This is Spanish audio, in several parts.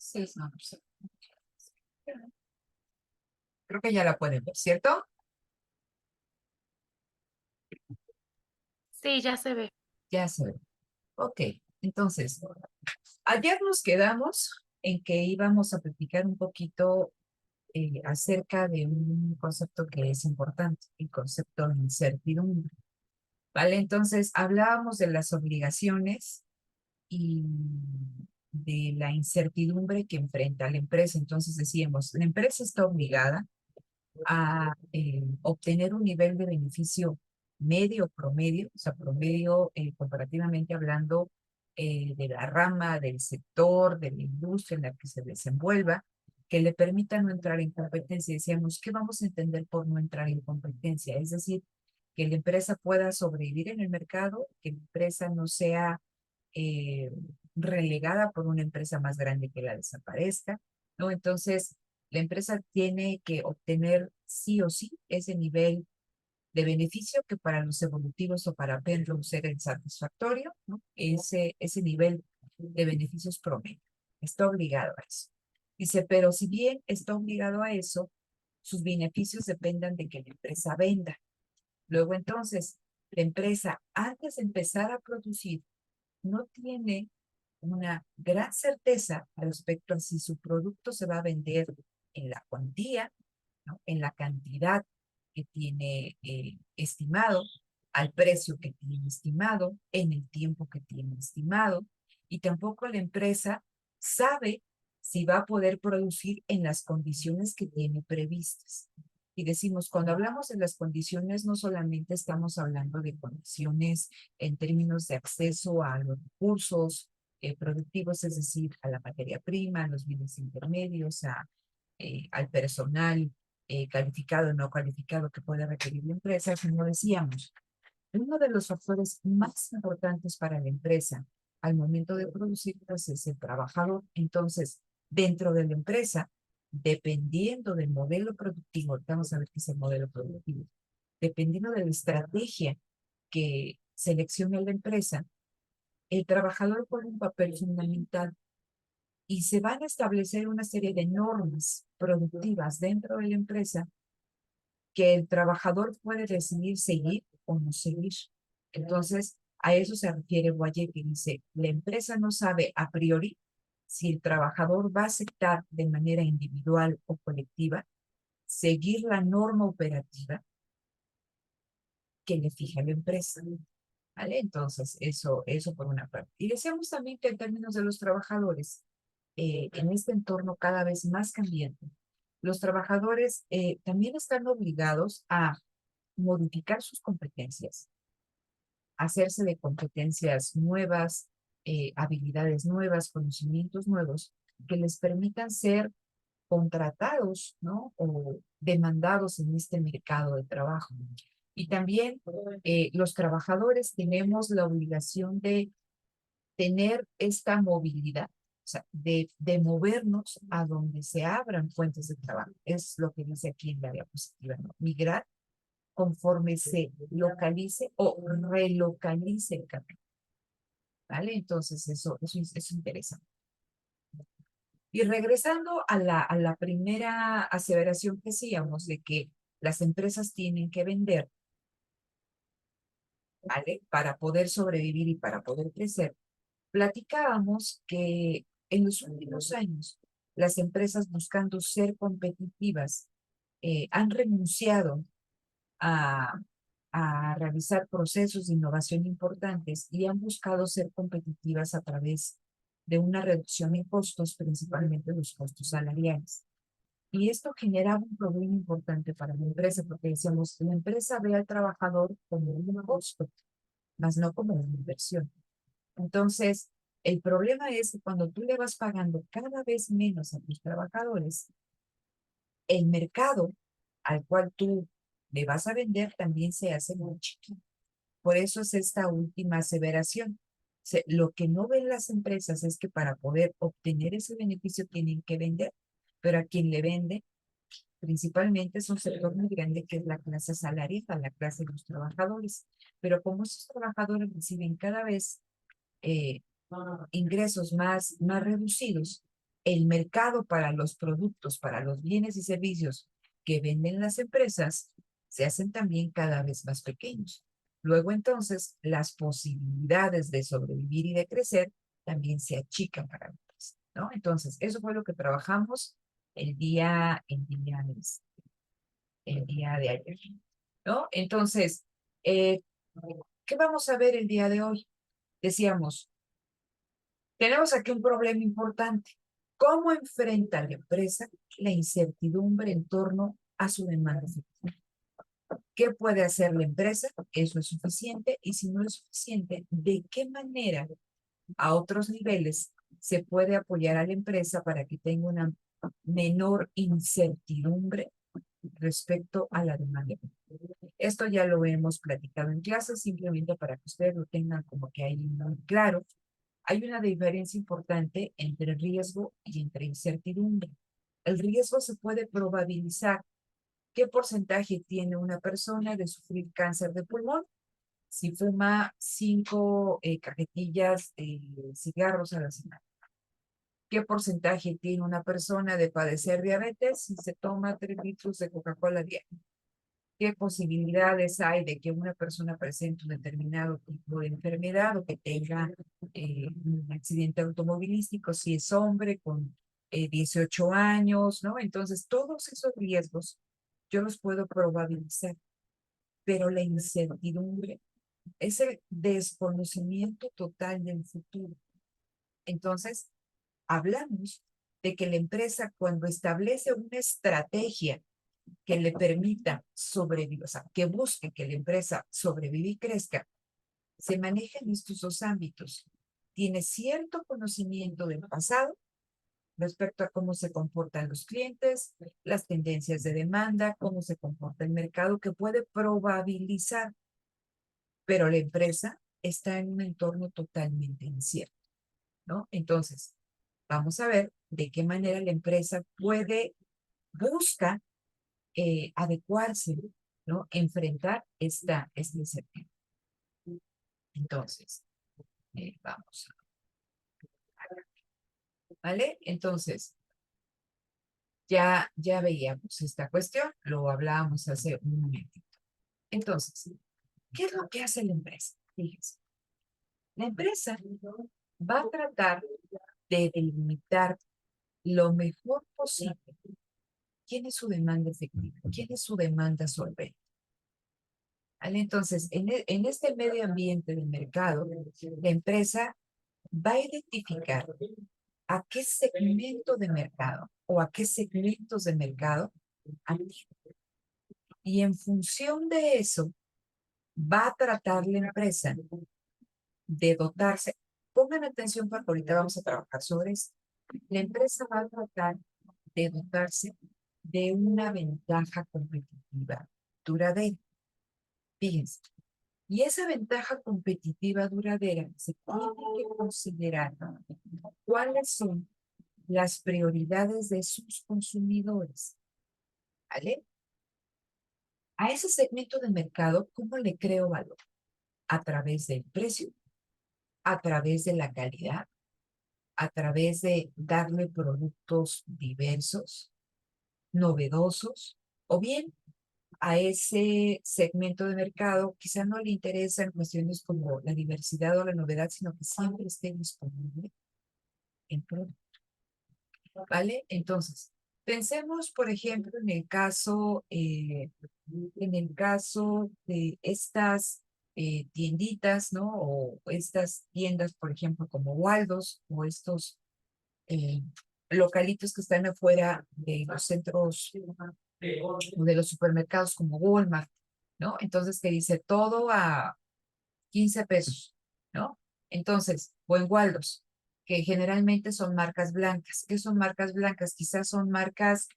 Sí, no, no sé. Creo que ya la pueden ver, ¿cierto? Sí, ya se ve. Ya se ve. Ok, entonces, ayer nos quedamos en que íbamos a platicar un poquito acerca de un concepto que es importante, el concepto de incertidumbre. ¿Vale? Entonces, hablábamos de las obligaciones y de la incertidumbre que enfrenta la empresa. Entonces decíamos, la empresa está obligada a obtener un nivel de beneficio medio promedio, o sea, promedio comparativamente hablando de la rama, del sector, de la industria en la que se desenvuelva, que le permita no entrar en competencia. Decíamos, ¿qué vamos a entender por no entrar en competencia? Es decir, que la empresa pueda sobrevivir en el mercado, que la empresa no sea eh, relegada por una empresa más grande que la desaparezca, ¿no? Entonces, la empresa tiene que obtener sí o sí ese nivel de beneficio que para los evolutivos o para Penrose era insatisfactorio, ¿no? Ese nivel de beneficios promedio. Está obligado a eso. Dice, pero si bien está obligado a eso, sus beneficios dependan de que la empresa venda. Luego entonces, la empresa antes de empezar a producir no tiene una gran certeza respecto a si su producto se va a vender en la cuantía, ¿no? En la cantidad que tiene estimado, al precio que tiene estimado, en el tiempo que tiene estimado, y tampoco la empresa sabe si va a poder producir en las condiciones que tiene previstas. Y decimos, cuando hablamos de las condiciones, no solamente estamos hablando de condiciones en términos de acceso a los recursos productivos, es decir, a la materia prima, a los bienes intermedios, al personal calificado o no calificado que puede requerir la empresa, como decíamos, uno de los factores más importantes para la empresa al momento de producir pues, es el trabajador. Entonces, dentro de la empresa, dependiendo del modelo productivo, vamos a ver qué es el modelo productivo, dependiendo de la estrategia que seleccione la empresa, el trabajador juega un papel fundamental y se van a establecer una serie de normas productivas dentro de la empresa que el trabajador puede decidir seguir o no seguir. Entonces, a eso se refiere Guaye, que dice, la empresa no sabe a priori si el trabajador va a aceptar de manera individual o colectiva seguir la norma operativa que le fija la empresa. ¿Vale? Entonces, eso por una parte. Y decíamos también que en términos de los trabajadores, en este entorno cada vez más cambiante, los trabajadores también están obligados a modificar sus competencias, hacerse de competencias nuevas, habilidades nuevas, conocimientos nuevos, que les permitan ser contratados, ¿no? O demandados en este mercado de trabajo. Y también los trabajadores tenemos la obligación de tener esta movilidad, o sea, de movernos a donde se abran fuentes de trabajo. Es lo que dice aquí en la diapositiva, ¿no? Migrar conforme se localice o relocalice el camino, ¿vale? Entonces, eso es interesante. Y regresando a la primera aseveración que hacíamos de que las empresas tienen que vender, ¿vale? Para poder sobrevivir y para poder crecer, platicábamos que en los últimos años las empresas buscando ser competitivas han renunciado a, a realizar procesos de innovación importantes y han buscado ser competitivas a través de una reducción en costos, principalmente los costos salariales. Y esto generaba un problema importante para la empresa, porque decíamos, la empresa ve al trabajador como un costo, más no como una inversión. Entonces, el problema es que cuando tú le vas pagando cada vez menos a tus trabajadores, el mercado al cual tú le vas a vender también se hace muy chiquito. Por eso es esta última aseveración. Lo que no ven las empresas es que para poder obtener ese beneficio tienen que vender, pero a quien le vende principalmente es un sector muy grande que es la clase asalariada, la clase de los trabajadores. Pero como esos trabajadores reciben cada vez eh, ingresos más reducidos, el mercado para los productos, para los bienes y servicios que venden las empresas, se hacen también cada vez más pequeños. Luego entonces las posibilidades de sobrevivir y de crecer también se achican para la empresa, ¿no? Entonces, eso fue lo que trabajamos el día de ayer, ¿no? Entonces, eh, ¿qué vamos a ver el día de hoy? Decíamos, tenemos aquí un problema importante. ¿Cómo enfrenta la empresa la incertidumbre en torno a su demanda efectiva? ¿Qué puede hacer la empresa? ¿Eso es suficiente? Y si no es suficiente, ¿de qué manera a otros niveles se puede apoyar a la empresa para que tenga una menor incertidumbre respecto a la demanda? Esto ya lo hemos platicado en clases, simplemente para que ustedes lo tengan como que ahí muy claro. Hay una diferencia importante entre riesgo y entre incertidumbre. El riesgo se puede probabilizar. ¿Qué porcentaje tiene una persona de sufrir cáncer de pulmón si fuma 5 cajetillas de cigarros a la semana? ¿Qué porcentaje tiene una persona de padecer diabetes si se toma 3 litros de Coca-Cola diario? ¿Qué posibilidades hay de que una persona presente un determinado tipo de enfermedad o que tenga un accidente automovilístico si es hombre con 18 años, ¿no? Entonces, todos esos riesgos yo los puedo probabilizar, pero la incertidumbre es el desconocimiento total del futuro. Entonces, hablamos de que la empresa cuando establece una estrategia que le permita sobrevivir, o sea, que busque que la empresa sobreviva y crezca, se maneja en estos dos ámbitos. Tiene cierto conocimiento del pasado respecto a cómo se comportan los clientes, las tendencias de demanda, cómo se comporta el mercado, que puede probabilizar, pero la empresa está en un entorno totalmente incierto, ¿no? Entonces, vamos a ver de qué manera la empresa busca adecuarse, ¿no? Enfrentar esta incertidumbre. Entonces, vamos, ¿vale? Entonces, ya veíamos esta cuestión, lo hablábamos hace un momentito. Entonces, ¿qué es lo que hace la empresa? Fíjense, la empresa va a tratar de delimitar lo mejor posible quién es su demanda efectiva, quién es su demanda solvente. ¿Vale? Entonces, en este medio ambiente del mercado, la empresa va a identificar a qué segmento de mercado o a qué segmentos de mercado atiende. Y en función de eso, va a tratar la empresa de dotarse. Pongan atención porque ahorita vamos a trabajar sobre eso. La empresa va a tratar de dotarse de una ventaja competitiva duradera. Fíjense. Y esa ventaja competitiva duradera se tiene que considerar cuáles son las prioridades de sus consumidores, ¿vale? A ese segmento de mercado, ¿cómo le creo valor? A través del precio, a través de la calidad, a través de darle productos diversos, novedosos, o bien a ese segmento de mercado quizá no le interesan cuestiones como la diversidad o la novedad, sino que siempre esté disponible en producto, ¿vale? Entonces, pensemos, por ejemplo, en el caso de estas tienditas, ¿no? O estas tiendas, por ejemplo, como Waldos, o estos eh, localitos que están afuera de los centros o de los supermercados como Walmart, ¿no? Entonces, que dice todo a 15 pesos, ¿no? Entonces, o en Waldos, que generalmente son marcas blancas. ¿Qué son marcas blancas? Quizás son marcas,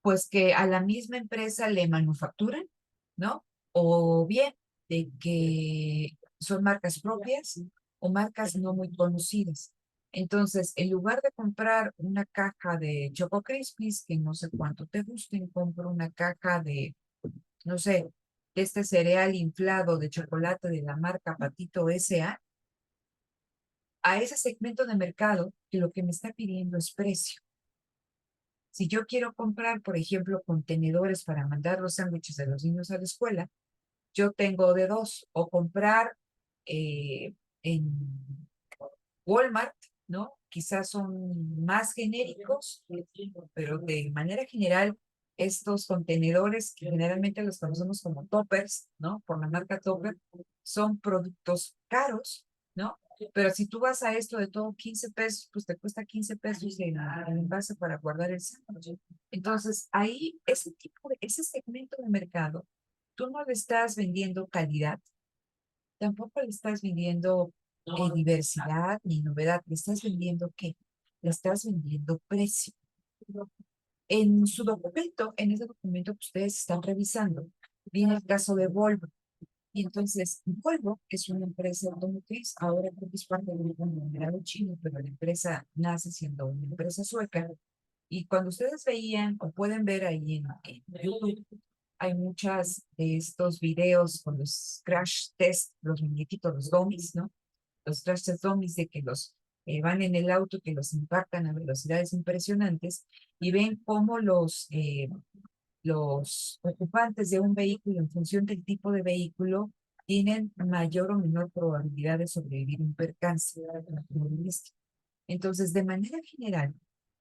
pues, que a la misma empresa le manufacturan, ¿no? O bien de que son marcas propias o marcas no muy conocidas. Entonces, en lugar de comprar una caja de Choco Crispies, que no sé cuánto te gusten, compro una caja de, no sé, de este cereal inflado de chocolate de la marca Patito S.A. a ese segmento de mercado que lo que me está pidiendo es precio. Si yo quiero comprar, por ejemplo, contenedores para mandar los sándwiches de los niños a la escuela, yo tengo de dos, o comprar eh, en Walmart, ¿no? Quizás son más genéricos, pero de manera general, estos contenedores, que generalmente los conocemos como toppers, ¿no? Por la marca Topper, son productos caros, ¿no? Pero si tú vas a esto de todo 15 pesos, pues te cuesta 15 pesos el envase para guardar el sándwich. Entonces, ahí ese segmento de mercado, tú no le estás vendiendo calidad, tampoco le estás vendiendo diversidad ni novedad, le estás vendiendo ¿qué? Le estás vendiendo precio. En su documento, en ese documento que ustedes están revisando, viene el caso de Volvo. Y entonces, Volvo es una empresa automotriz, ahora creo que es parte del grupo conglomerado chino, pero la empresa nace siendo una empresa sueca. Y cuando ustedes veían o pueden ver ahí en YouTube, hay muchas de estos videos con los crash test, los muñequitos, los dummies, ¿no? Los crash test dummies de que los van en el auto, que los impactan a velocidades impresionantes y ven cómo los ocupantes de un vehículo, en función del tipo de vehículo, tienen mayor o menor probabilidad de sobrevivir un percance automovilístico. Entonces, de manera general,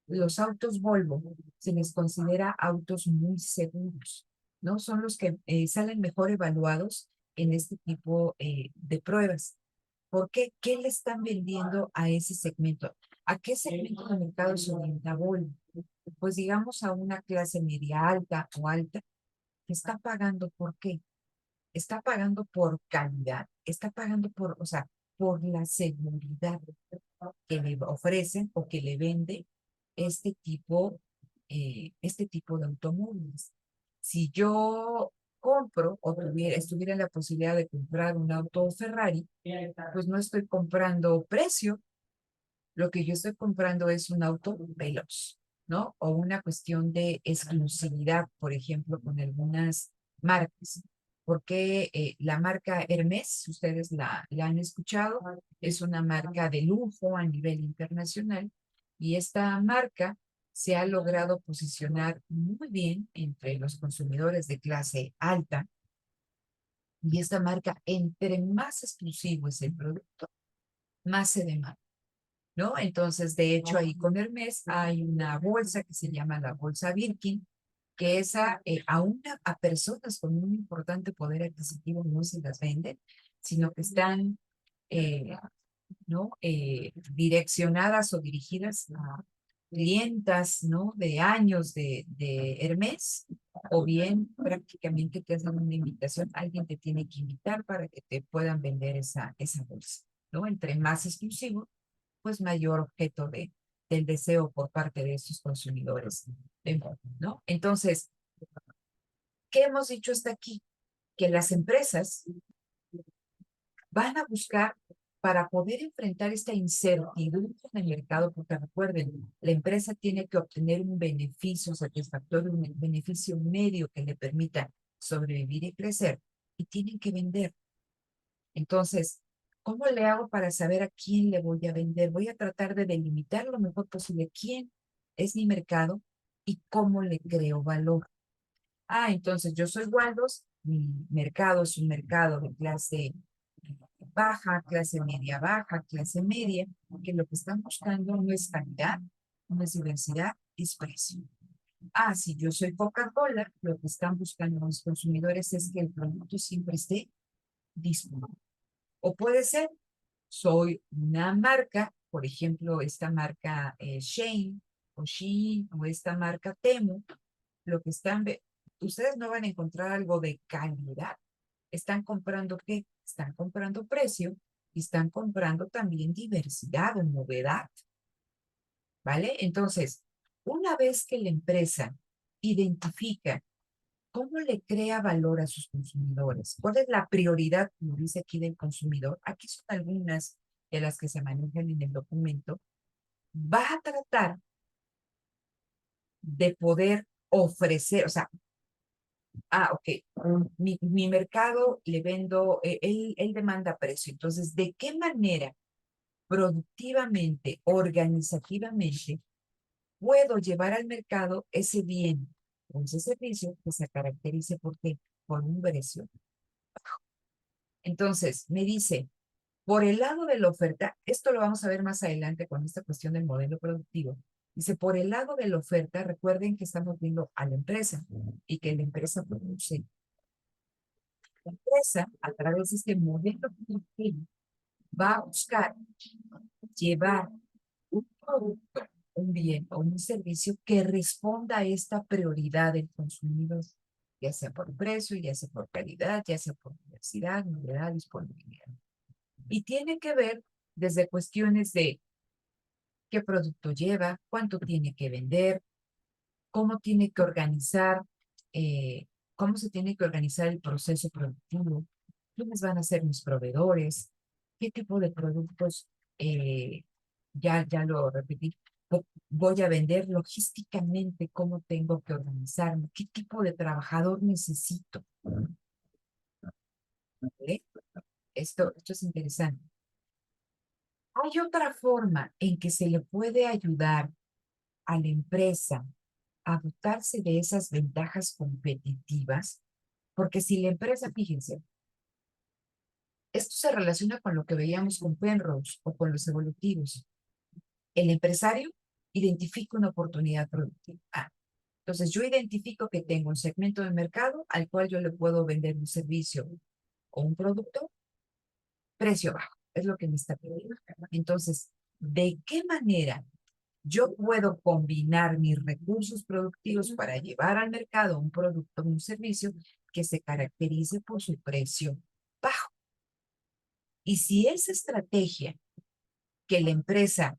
los autos Volvo se les considera autos muy seguros, ¿no? Son los que salen mejor evaluados en este tipo de pruebas. ¿Por qué? ¿Qué le están vendiendo a ese segmento? ¿A qué segmento de mercado se orienta Volvo? Pues digamos a una clase media alta o alta que está pagando ¿por qué? Está pagando por calidad, está pagando por, o sea, por la seguridad que le ofrecen o que le vende este tipo de automóviles. Si yo compro o estuviera en la posibilidad de comprar un auto Ferrari, pues no estoy comprando precio, lo que yo estoy comprando es un auto veloz, ¿no? O una cuestión de exclusividad, por ejemplo, con algunas marcas. Porque la marca Hermès, ustedes la han escuchado, es una marca de lujo a nivel internacional y esta marca se ha logrado posicionar muy bien entre los consumidores de clase alta y esta marca, entre más exclusivo es el producto, más se demanda. ¿No? Entonces, de hecho, ahí con Hermes hay una bolsa que se llama la bolsa Birkin, que esa a personas con un importante poder adquisitivo no se las venden, sino que están ¿no? Direccionadas o dirigidas a clientas, ¿no? De años de Hermes, o bien prácticamente te hacen una invitación, alguien te tiene que invitar para que te puedan vender esa bolsa, ¿no? Entre más exclusivo, pues mayor objeto del deseo por parte de estos consumidores, ¿no? Entonces, ¿qué hemos dicho hasta aquí? Que las empresas van a buscar para poder enfrentar esta incertidumbre en el mercado, porque recuerden, la empresa tiene que obtener un beneficio satisfactorio, un beneficio medio que le permita sobrevivir y crecer, y tienen que vender. Entonces, ¿cómo le hago para saber a quién le voy a vender? Voy a tratar de delimitar lo mejor posible quién es mi mercado y cómo le creo valor. Ah, entonces yo soy Waldos, mi mercado es un mercado de clase baja, clase media baja, clase media, que lo que están buscando no es calidad, no es diversidad, es precio. Ah, si yo soy Coca-Cola, lo que están buscando los consumidores es que el producto siempre esté disponible. O puede ser, soy una marca, por ejemplo, esta marca Shein o Shein o esta marca Temu, lo que ustedes no van a encontrar algo de calidad. ¿Están comprando qué? Están comprando precio y están comprando también diversidad o novedad, ¿vale? Entonces, una vez que la empresa identifica cómo le crea valor a sus consumidores, cuál es la prioridad, como dice aquí, del consumidor, aquí son algunas de las que se manejan en el documento, va a tratar de poder ofrecer, o sea, ok, mi mercado le vendo, él demanda precio, entonces, ¿de qué manera productivamente, organizativamente, puedo llevar al mercado ese bien o ese servicio que se caracterice por un precio. Entonces, me dice, por el lado de la oferta, esto lo vamos a ver más adelante con esta cuestión del modelo productivo. Dice, por el lado de la oferta, recuerden que estamos viendo a la empresa y que la empresa produce. La empresa, a través de este modelo productivo, va a buscar llevar un producto, un bien o un servicio que responda a esta prioridad del consumidor, ya sea por precio, ya sea por calidad, ya sea por diversidad, novedad, disponibilidad. Y tiene que ver desde cuestiones de qué producto lleva, cuánto tiene que vender, cómo tiene que organizar, eh, cómo se tiene que organizar el proceso productivo, quiénes van a ser mis proveedores, qué tipo de productos, eh, ya lo repetí, voy a vender logísticamente, cómo tengo que organizarme, qué tipo de trabajador necesito. ¿Vale? Esto es interesante. Hay otra forma en que se le puede ayudar a la empresa a dotarse de esas ventajas competitivas, porque si la empresa, fíjense, esto se relaciona con lo que veíamos con Penrose o con los evolutivos. El empresario identifica una oportunidad productiva. Entonces, yo identifico que tengo un segmento de mercado al cual yo le puedo vender un servicio o un producto, precio bajo. Es lo que me está pidiendo. Entonces, ¿de qué manera yo puedo combinar mis recursos productivos para llevar al mercado un producto o un servicio que se caracterice por su precio bajo? Y si esa estrategia que la empresa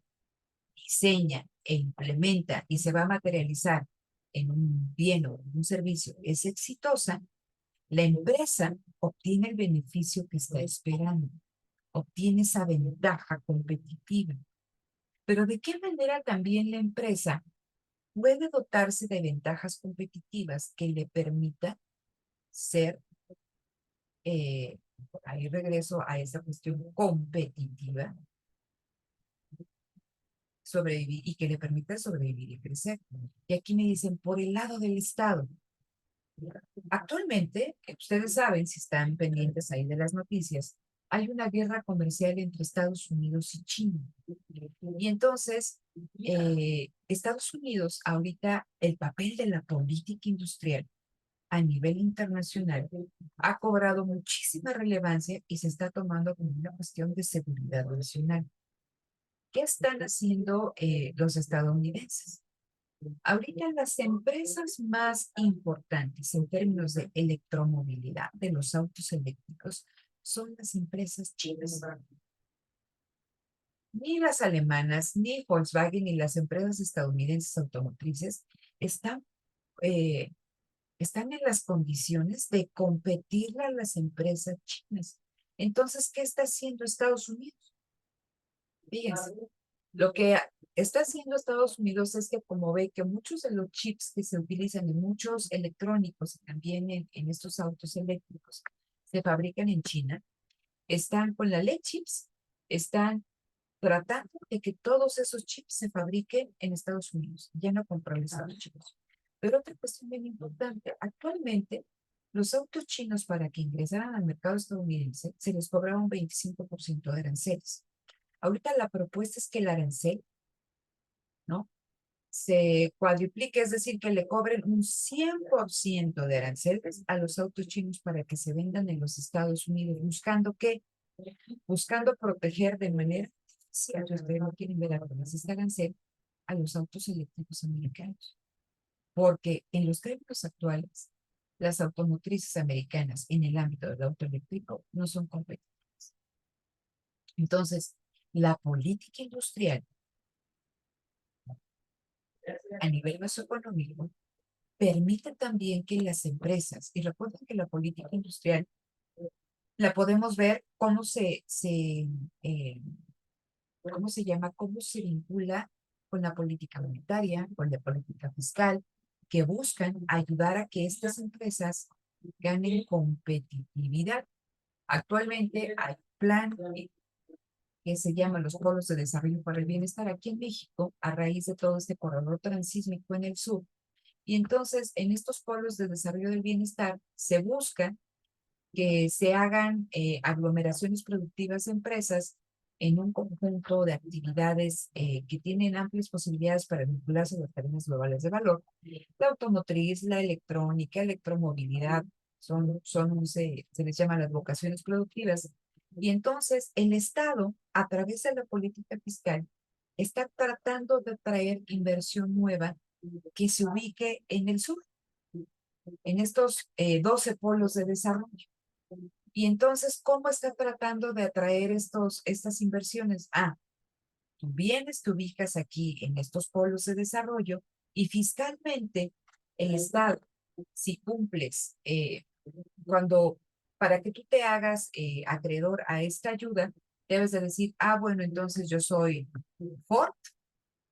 diseña e implementa y se va a materializar en un bien o en un servicio es exitosa, la empresa obtiene el beneficio que está esperando, obtiene esa ventaja competitiva. Pero ¿de qué manera también la empresa puede dotarse de ventajas competitivas que le permita ser, eh, ahí regreso a esa cuestión competitiva, sobrevivir y que le permita sobrevivir y crecer? Y aquí me dicen, por el lado del Estado. Actualmente, que ustedes saben, si están pendientes ahí de las noticias, hay una guerra comercial entre Estados Unidos y China. Y entonces, Estados Unidos, ahorita, el papel de la política industrial a nivel internacional ha cobrado muchísima relevancia y se está tomando como una cuestión de seguridad nacional. ¿Qué están haciendo los estadounidenses? Ahorita las empresas más importantes en términos de electromovilidad, de los autos eléctricos, son las empresas chinas. Ni las alemanas, ni Volkswagen, ni las empresas estadounidenses automotrices están, eh, están en las condiciones de competirle a las empresas chinas. Entonces, ¿qué está haciendo Estados Unidos? Fíjense, lo que está haciendo Estados Unidos es que como ve que muchos de los chips que se utilizan en muchos electrónicos y también en estos autos eléctricos se fabrican en China, están con la ley chips, están tratando de que todos esos chips se fabriquen en Estados Unidos, ya no comprar los chinos. Pero otra cuestión bien importante, actualmente los autos chinos para que ingresaran al mercado estadounidense se les cobraba un 25% de aranceles. Ahorita la propuesta es que el arancel, ¿no? Se cuadriplique, es decir, que le cobren un 100% de aranceles a los autos chinos para que se vendan en los Estados Unidos, buscando qué, buscando proteger de manera, si ustedes no quieren ver algo más este arancel, a los autos eléctricos americanos. Porque en los términos actuales, las automotrices americanas en el ámbito del auto eléctrico no son competitivas. Entonces, la política industrial a nivel económico permite también que las empresas, y recuerden que la política industrial la podemos ver eh, cómo se llama, cómo se vincula con la política monetaria, con la política fiscal, que buscan ayudar a que estas empresas ganen competitividad. Actualmente hay plan que se llama los Polos de Desarrollo para el Bienestar aquí en México, a raíz de todo este corredor transísmico en el sur. Y entonces, en estos polos de desarrollo del bienestar, se busca que se hagan aglomeraciones productivas de empresas en un conjunto de actividades que tienen amplias posibilidades para vincularse a las cadenas globales de valor. La automotriz, la electrónica, electromovilidad, se les llama las vocaciones productivas. Y entonces el Estado, a través de la política fiscal, está tratando de atraer inversión nueva que se ubique en el sur, en estos 12 polos de desarrollo. Y entonces, ¿cómo está tratando de atraer estas inversiones? Tú vienes, te ubicas aquí en estos polos de desarrollo y fiscalmente el Estado, si cumples, cuando, para que tú te hagas acreedor a esta ayuda, debes de decir, bueno, entonces yo soy Ford,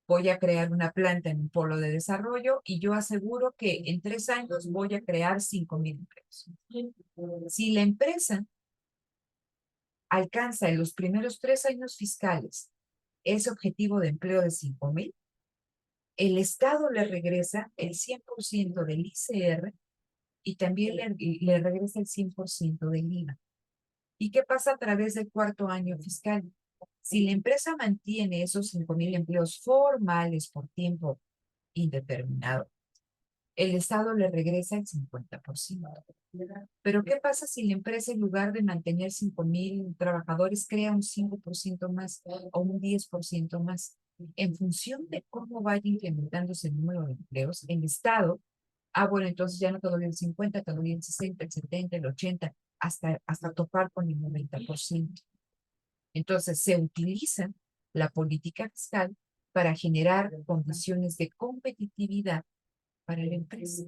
voy a crear una planta en un polo de desarrollo y yo aseguro que en 3 años voy a crear 5,000 empleos. Si la empresa alcanza en los primeros 3 años fiscales ese objetivo de empleo de 5,000, el Estado le regresa el 100% del ICR y también le regresa el 100% del IVA. ¿Y qué pasa a través del cuarto año fiscal? Si la empresa mantiene esos 5,000 empleos formales por tiempo indeterminado, el Estado le regresa el 50%. Pero ¿qué pasa si la empresa, en lugar de mantener 5,000 trabajadores, crea un 5% más o un 10% más? En función de cómo vaya incrementándose el número de empleos, el Estado, bueno, entonces ya no te doy el 50, te doy el 60, el 70, el 80, hasta topar con el 90%. Entonces se utiliza la política fiscal para generar condiciones de competitividad para la empresa.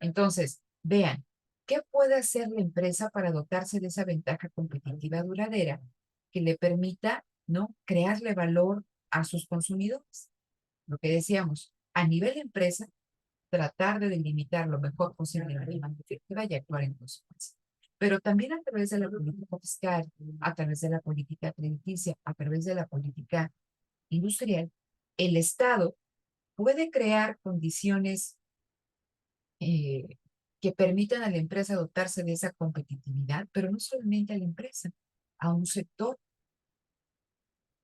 Entonces, vean, ¿qué puede hacer la empresa para dotarse de esa ventaja competitiva duradera que le permita, ¿no?, crearle valor a sus consumidores? Lo que decíamos, a nivel empresa, tratar de delimitar lo mejor posible la demanda efectiva y actuar en consecuencia. Pero también a través de la política fiscal, a través de la política crediticia, a través de la política industrial, el Estado puede crear condiciones eh, que permitan a la empresa dotarse de esa competitividad, pero no solamente a la empresa, a un sector,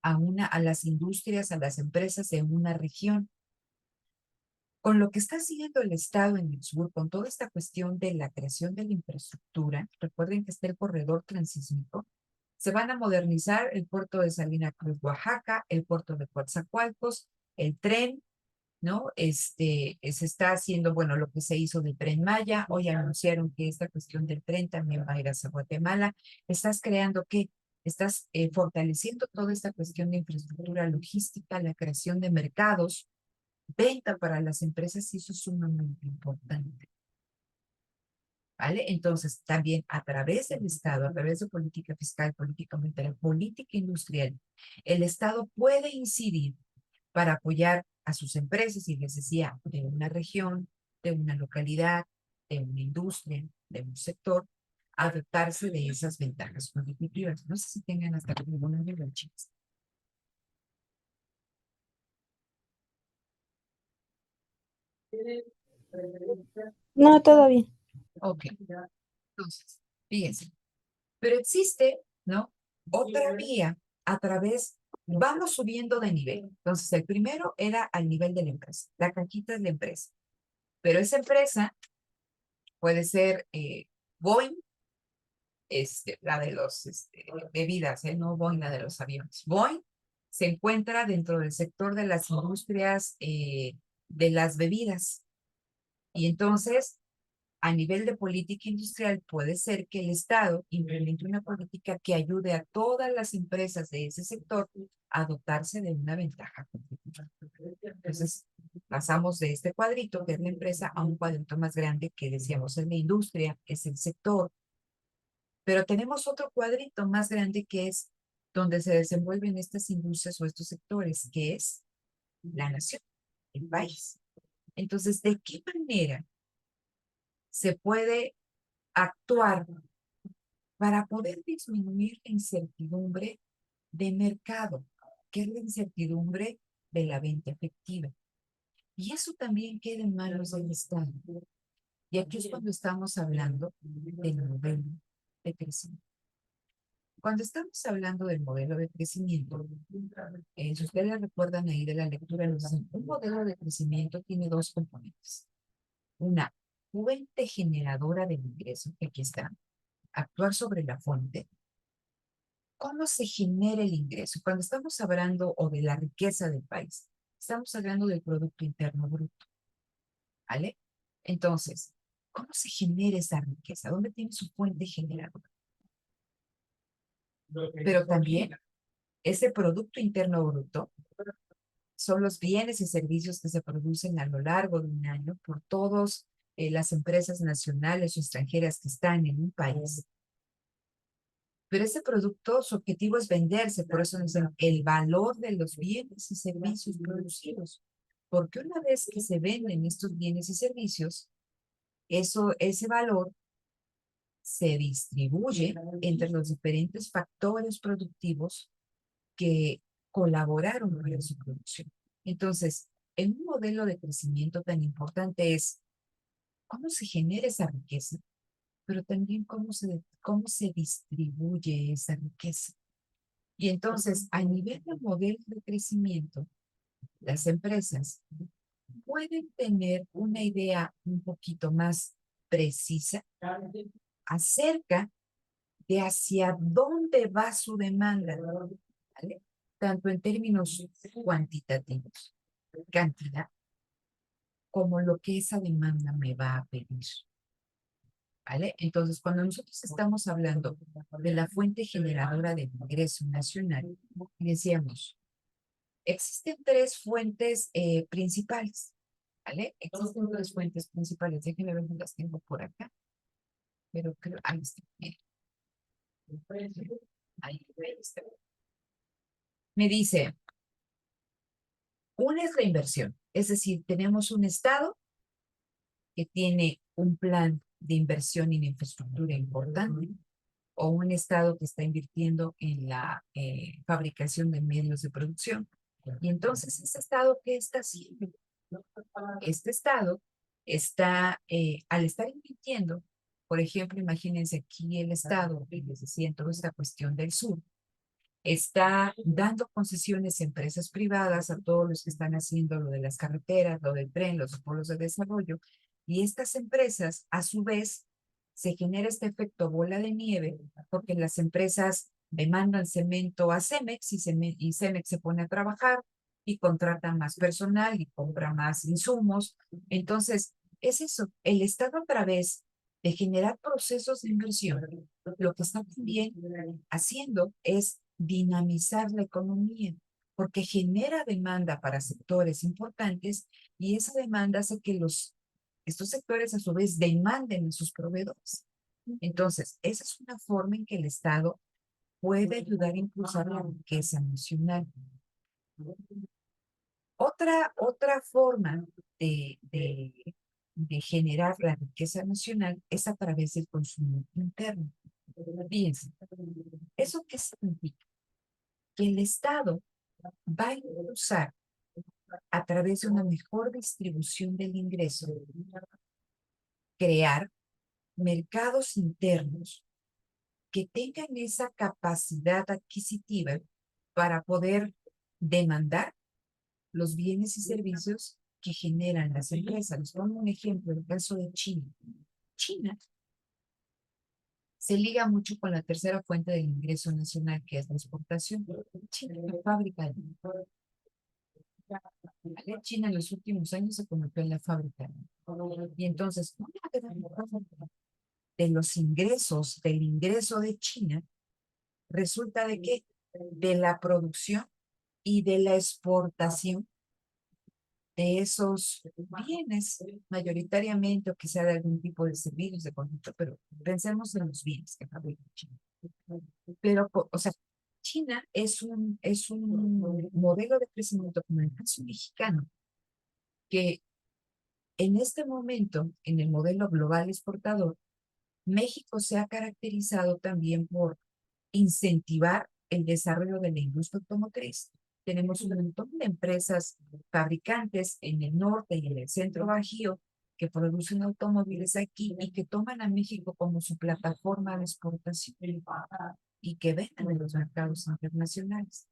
a las industrias, a las empresas de una región. Con lo que está haciendo el Estado en el sur, con toda esta cuestión de la creación de la infraestructura, recuerden que está el corredor transísmico, se van a modernizar el puerto de Salina Cruz, Oaxaca, el puerto de Coatzacoalcos, el tren, ¿no? Se está haciendo, bueno, lo que se hizo del Tren Maya. Hoy anunciaron que esta cuestión del tren también va a ir hacia Guatemala. Estás creando ¿qué? Estás fortaleciendo toda esta cuestión de infraestructura logística, la creación de mercados, venta para las empresas, y eso es sumamente importante. ¿Vale? Entonces, también a través del Estado, a través de política fiscal, política monetaria, política industrial, el Estado puede incidir para apoyar a sus empresas, y les decía, de una región, de una localidad, de una industria, de un sector, a dotarse de esas ventajas competitivas. No sé si tengan hasta alguna duda, chicos. No, todo bien. Ok, entonces, fíjense, pero existe, ¿no?, otra vía a través, vamos subiendo de nivel. Entonces, el primero era al nivel de la empresa, la cajita es la empresa, pero esa empresa puede ser Boeing, la de los bebidas, no Boeing, la de los aviones. Boeing se encuentra dentro del sector de las industrias de las bebidas. Y entonces, a nivel de política industrial, puede ser que el Estado implemente una política que ayude a todas las empresas de ese sector a dotarse de una ventaja competitiva. Entonces, pasamos de este cuadrito, que es la empresa, a un cuadrito más grande que decíamos es la industria, es el sector. Pero tenemos otro cuadrito más grande que es donde se desenvuelven estas industrias o estos sectores, que es la nación, el país. Entonces, ¿de qué manera se puede actuar para poder disminuir la incertidumbre de mercado, que es la incertidumbre de la venta efectiva. Y eso también queda en manos del Estado. Y aquí es cuando estamos hablando del modelo de crecimiento. Cuando estamos hablando del modelo de crecimiento, si ustedes recuerdan ahí de la lectura, nos dicen, un modelo de crecimiento tiene dos componentes. Una fuente generadora del ingreso, que aquí está, actuar sobre la fuente. ¿Cómo se genera el ingreso? Cuando estamos hablando o de la riqueza del país, estamos hablando del Producto Interno Bruto, ¿vale? Entonces, ¿cómo se genera esa riqueza? ¿Dónde tiene su fuente generadora? Pero también ese Producto Interno Bruto son los bienes y servicios que se producen a lo largo de un año por todas las empresas nacionales o extranjeras que están en un país. Pero ese producto, su objetivo es venderse, por eso nos dicen el valor de los bienes y servicios producidos. Porque una vez que se venden estos bienes y servicios, ese valor se distribuye entre los diferentes factores productivos que colaboraron para su producción. Entonces, en un modelo de crecimiento tan importante es cómo se genera esa riqueza, pero también cómo se distribuye esa riqueza. Y entonces, a nivel de modelo de crecimiento, las empresas pueden tener una idea un poquito más precisa acerca de hacia dónde va su demanda, ¿vale? Tanto en términos cuantitativos, cantidad, como lo que esa demanda me va a pedir, ¿vale? Entonces, cuando nosotros estamos hablando de la fuente generadora del ingreso nacional, decíamos, existen tres fuentes principales, ¿vale? Existen tres fuentes principales. Déjenme ver si las tengo por acá, pero creo, ahí está. Ahí está. Me dice, una es la inversión, es decir, tenemos un Estado que tiene un plan de inversión en infraestructura importante, o un Estado que está invirtiendo en la fabricación de medios de producción. Y entonces, ¿ese Estado qué está haciendo? Este Estado está, al estar invirtiendo, por ejemplo, imagínense aquí el Estado, que les decía en toda esta cuestión del sur, está dando concesiones a empresas privadas, a todos los que están haciendo lo de las carreteras, lo del tren, los polos de desarrollo, y estas empresas, a su vez, se genera este efecto bola de nieve, porque las empresas demandan cemento a Cemex y Cemex se pone a trabajar y contrata más personal y compra más insumos. Entonces, es eso, el Estado a través de generar procesos de inversión, lo que está también haciendo es dinamizar la economía, porque genera demanda para sectores importantes y esa demanda hace que estos sectores a su vez demanden a sus proveedores. Entonces, esa es una forma en que el Estado puede ayudar a impulsar la riqueza nacional. Otra forma de generar la riqueza nacional es a través del consumo interno. Fíjense, ¿eso qué significa? Que el Estado va a impulsar a través de una mejor distribución del ingreso, crear mercados internos que tengan esa capacidad adquisitiva para poder demandar los bienes y servicios que generan las empresas. Les pongo un ejemplo, el caso de China. China se liga mucho con la tercera fuente del ingreso nacional, que es la exportación. China es una fábrica de ¿vale? China en los últimos años se convirtió en la fábrica. Y entonces, una gran parte de los ingresos, del ingreso de China, resulta de que de la producción y de la exportación de esos bienes, mayoritariamente, o quizá de algún tipo de servicios de conjunto, pero pensemos en los bienes que fabrica China. Pero, o sea, China es un modelo de crecimiento como el caso mexicano, que en este momento, en el modelo global exportador, México se ha caracterizado también por incentivar el desarrollo de la industria automotriz. Tenemos un montón de empresas fabricantes en el norte y en el centro bajío que producen automóviles aquí y que toman a México como su plataforma de exportación y que venden en los mercados internacionales.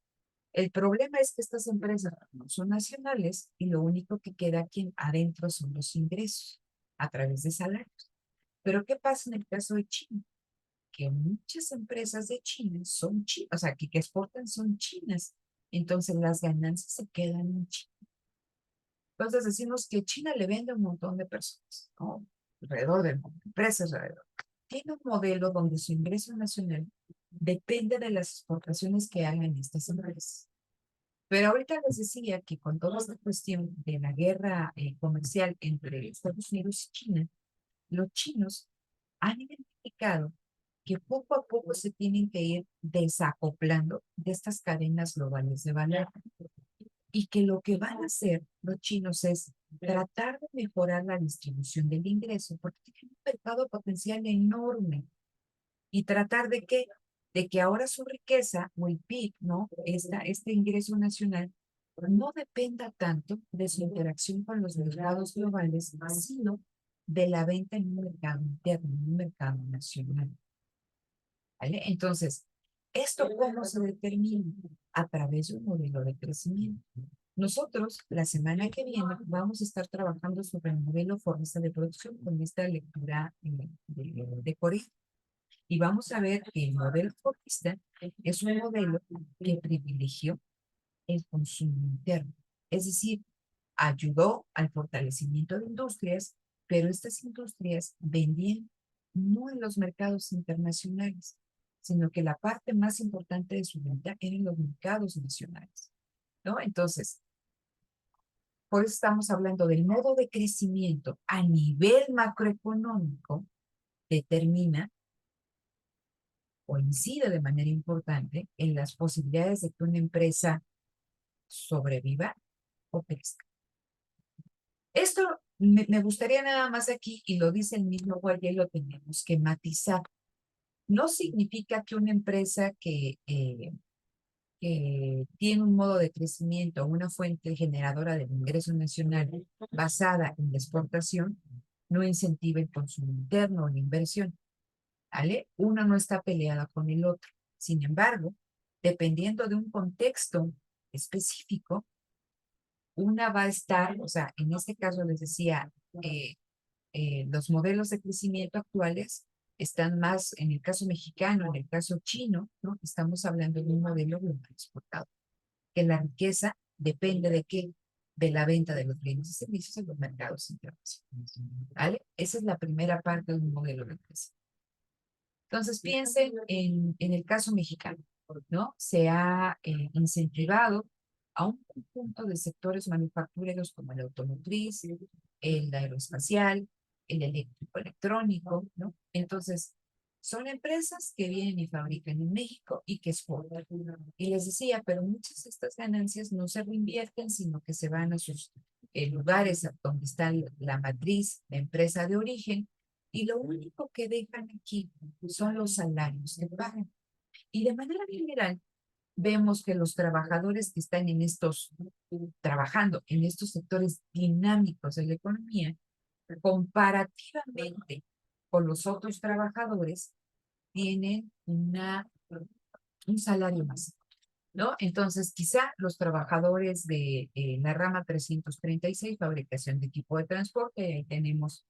El problema es que estas empresas no son nacionales y lo único que queda aquí adentro son los ingresos a través de salarios. Pero ¿qué pasa en el caso de China? Que muchas empresas de China son chinas, o sea, que exportan son chinas. Entonces las ganancias se quedan en China. Entonces decimos que China le vende a un montón de personas, ¿no? Alrededor del mundo, empresas alrededor. Tiene un modelo donde su ingreso nacional depende de las exportaciones que hagan estas empresas. Pero ahorita les decía que con toda esta cuestión de la guerra comercial entre Estados Unidos y China, los chinos han identificado que poco a poco se tienen que ir desacoplando de estas cadenas globales de valor y que lo que van a hacer los chinos es tratar de mejorar la distribución del ingreso porque tienen un mercado potencial enorme y tratar de que ahora su riqueza o el PIB, ¿no? Este ingreso nacional no dependa tanto de su interacción con los mercados globales, sino de la venta en un mercado interno, en un mercado nacional. ¿Vale? Entonces, ¿esto cómo se determina? A través de un modelo de crecimiento. Nosotros, la semana que viene, vamos a estar trabajando sobre el modelo foresta de producción con esta lectura de Corea. Y vamos a ver que el modelo foresta es un modelo que privilegió el consumo interno. Es decir, ayudó al fortalecimiento de industrias, pero estas industrias vendían no en los mercados internacionales, sino que la parte más importante de su venta era en los mercados nacionales, ¿no? Entonces, por eso estamos hablando del modo de crecimiento a nivel macroeconómico, determina o incide de manera importante en las posibilidades de que una empresa sobreviva o crezca. Esto me gustaría nada más aquí, y lo dice el mismo Guayé, lo tenemos que matizar. No significa que una empresa que tiene un modo de crecimiento, una fuente generadora de ingreso nacional basada en la exportación, no incentive el consumo interno o la inversión. ¿Vale? Una no está peleada con el otro. Sin embargo, dependiendo de un contexto específico, una va a estar, o sea, en este caso les decía, eh, los modelos de crecimiento actuales están más, en el caso mexicano, en el caso chino, ¿no? Estamos hablando de un modelo global exportado, que la riqueza depende de qué, de la venta de los bienes y servicios en los mercados internacionales. ¿Vale? Esa es la primera parte de un modelo de crecimiento. Entonces piensen en el caso mexicano, ¿no? Se ha incentivado a un conjunto de sectores manufactureros como el automotriz, el aeroespacial, el eléctrico electrónico, ¿no? Entonces, son empresas que vienen y fabrican en México y que exportan. Y les decía, pero muchas de estas ganancias no se reinvierten, sino que se van a sus lugares donde está la matriz, la empresa de origen, y lo único que dejan aquí son los salarios que pagan. Y de manera general, vemos que los trabajadores que están trabajando en estos sectores dinámicos de la economía, comparativamente con los otros trabajadores, tienen un salario más, ¿no? Entonces, quizá los trabajadores de la rama 336, fabricación de equipo de transporte, ahí tenemos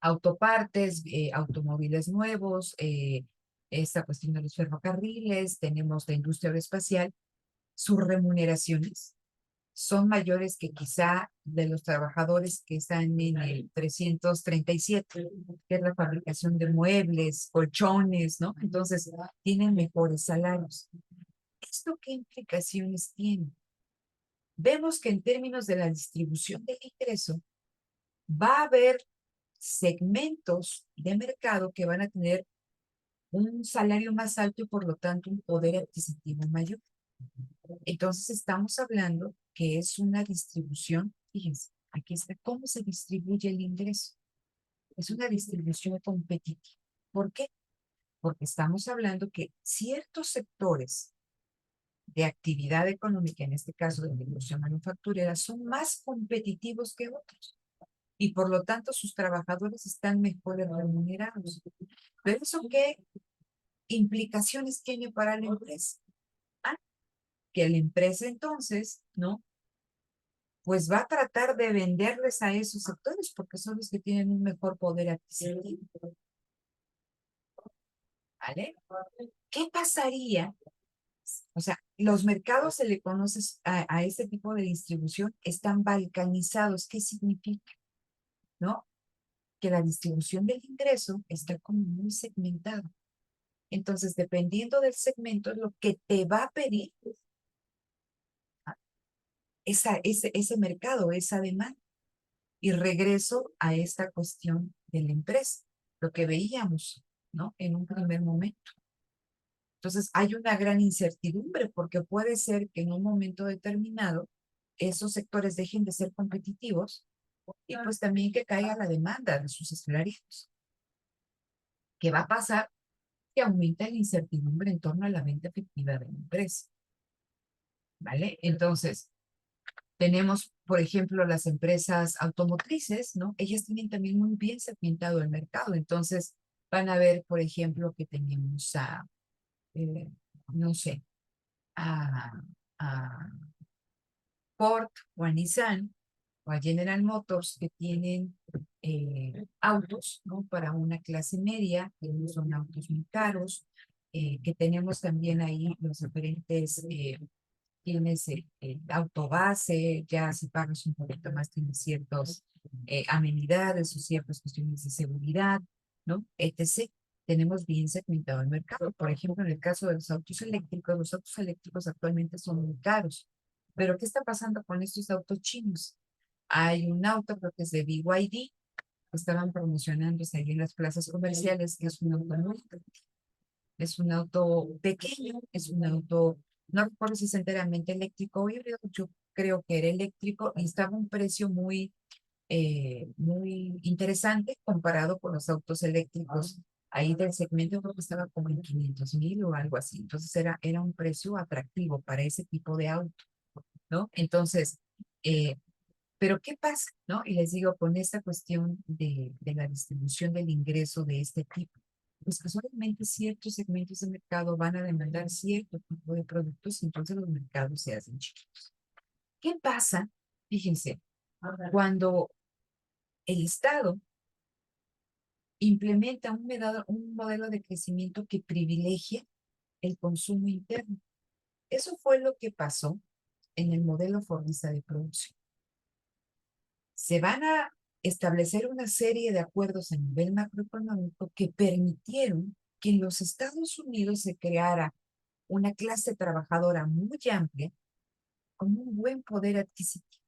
autopartes, automóviles nuevos, esta cuestión de los ferrocarriles, tenemos la industria aeroespacial, sus remuneraciones son mayores que quizá de los trabajadores que están en el 337, que es la fabricación de muebles, colchones, ¿no? Entonces, tienen mejores salarios. ¿Esto qué implicaciones tiene? Vemos que en términos de la distribución del ingreso, va a haber segmentos de mercado que van a tener un salario más alto y por lo tanto un poder adquisitivo mayor. Entonces estamos hablando que es una distribución, fíjense, aquí está cómo se distribuye el ingreso. Es una distribución competitiva. ¿Por qué? porque estamos hablando que ciertos sectores de actividad económica, en este caso de la industria manufacturera, son más competitivos que otros y por lo tanto sus trabajadores están mejor remunerados. ¿Pero eso qué implicaciones tiene para la empresa? Ah, que la empresa entonces, ¿no? Pues va a tratar de venderles a esos sectores porque son los que tienen un mejor poder adquisitivo, ¿vale? ¿Qué pasaría? O sea, los mercados se le conoce a este tipo de distribución, están balcanizados. ¿Qué significa? ¿No? Que la distribución del ingreso está como muy segmentada. Entonces, dependiendo del segmento, es lo que te va a pedir ese mercado, esa demanda. Y regreso a esta cuestión de la empresa, lo que veíamos, ¿no? En un primer momento. Entonces, hay una gran incertidumbre porque puede ser que en un momento determinado esos sectores dejen de ser competitivos y pues también que caiga la demanda de sus salarios. ¿Qué va a pasar? Que aumenta la incertidumbre en torno a la venta efectiva de la empresa, ¿vale? Entonces, tenemos, por ejemplo, las empresas automotrices, ¿no? Ellas tienen también muy bien segmentado el mercado. Entonces, van a ver, por ejemplo, que tenemos eh, no sé, a, a Ford o a Nissan o a General Motors que tienen autos, ¿no? Para una clase media, que no son autos muy caros, que tenemos también ahí los diferentes tienes el auto base, ya si pagas un poquito más tienes ciertas amenidades o ciertas cuestiones de seguridad, ¿no? etc. Tenemos bien segmentado el mercado. Por ejemplo, en el caso de los autos eléctricos actualmente son muy caros. Pero ¿qué está pasando con estos autos chinos? Hay un auto, creo que es de BYD, que estaban promocionándose ahí en las plazas comerciales, que es un auto muy es un auto pequeño, es un auto, no recuerdo si es enteramente eléctrico o híbrido, yo creo que era eléctrico y estaba a un precio muy interesante comparado con los autos eléctricos. Ahí del segmento creo que estaba como en 500,000 o algo así. Entonces era un precio atractivo para ese tipo de auto, ¿no? Entonces, eh, pero ¿qué pasa? ¿No? Y les digo, con esta cuestión de la distribución del ingreso de este tipo, pues que solamente ciertos segmentos de mercado van a demandar cierto tipo de productos, entonces los mercados se hacen chiquitos. ¿Qué pasa? Fíjense, cuando el Estado implementa un modelo de crecimiento que privilegia el consumo interno. Eso fue lo que pasó en el modelo Fordista de producción. Se van a establecer una serie de acuerdos a nivel macroeconómico que permitieron que en los Estados Unidos se creara una clase trabajadora muy amplia con un buen poder adquisitivo.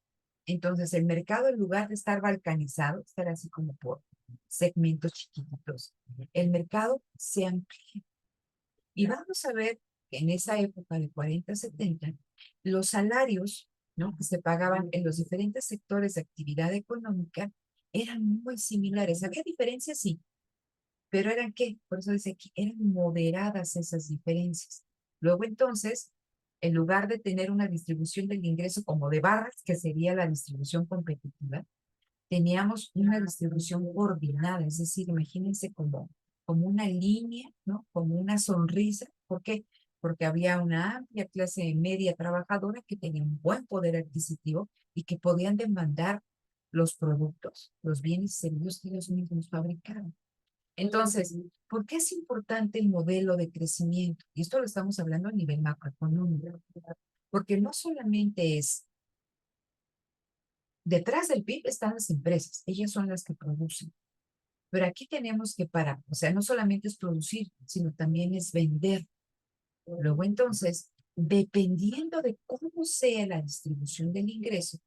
Entonces, el mercado, en lugar de estar balcanizado, estar así como por segmentos chiquitos, el mercado se amplía. Y vamos a ver que en esa época de 40, 70, los salarios, ¿no? Que se pagaban en los diferentes sectores de actividad económica eran muy similares. Había diferencias, sí, pero ¿eran qué? Por eso dice que eran moderadas esas diferencias. Luego entonces, en lugar de tener una distribución del ingreso como de barras, que sería la distribución competitiva, teníamos una distribución coordinada, es decir, imagínense como una línea, ¿no? Como una sonrisa. ¿Por qué? Porque había una amplia clase media trabajadora que tenía un buen poder adquisitivo y que podían demandar los productos, los bienes y servicios que ellos mismos fabricaban. Entonces, ¿por qué es importante el modelo de crecimiento? Y esto lo estamos hablando a nivel macroeconómico, porque no solamente es detrás del PIB están las empresas, ellas son las que producen. Pero aquí tenemos que parar, o sea, no solamente es producir, sino también es vender. Luego entonces, dependiendo de cómo sea la distribución del ingreso,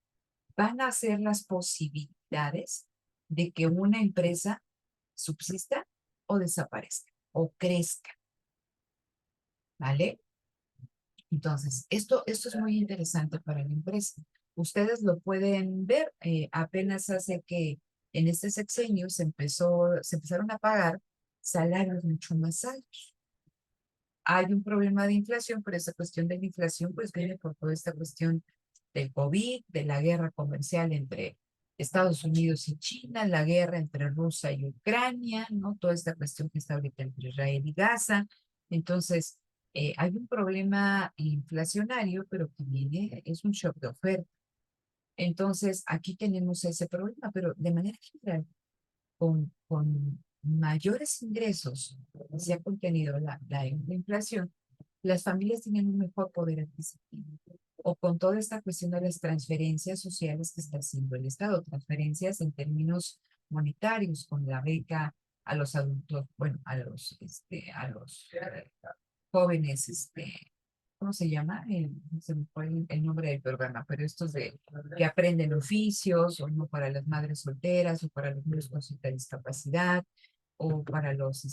van a ser las posibilidades de que una empresa subsista o desaparezca o crezca, ¿vale? Entonces, esto es muy interesante para la empresa. Ustedes lo pueden ver, apenas hace que en este sexenio se empezaron a pagar salarios mucho más altos. Hay un problema de inflación, pero esa cuestión de la inflación pues viene por toda esta cuestión del COVID, de la guerra comercial entre Estados Unidos y China, la guerra entre Rusia y Ucrania, ¿no? Toda esta cuestión que está ahorita entre Israel y Gaza. Entonces, hay un problema inflacionario, pero que viene, es un shock de oferta. Entonces, aquí tenemos ese problema, pero de manera general, con mayores ingresos se ha contenido la inflación, las familias tienen un mejor poder adquisitivo. O con toda esta cuestión de las transferencias sociales que está haciendo el Estado, transferencias en términos monetarios, con la beca a los adultos, bueno, a los jóvenes, ¿cómo se llama? Se me fue el nombre del programa, pero estos de que aprenden oficios, o no para las madres solteras, o para los niños con cierta discapacidad, o para los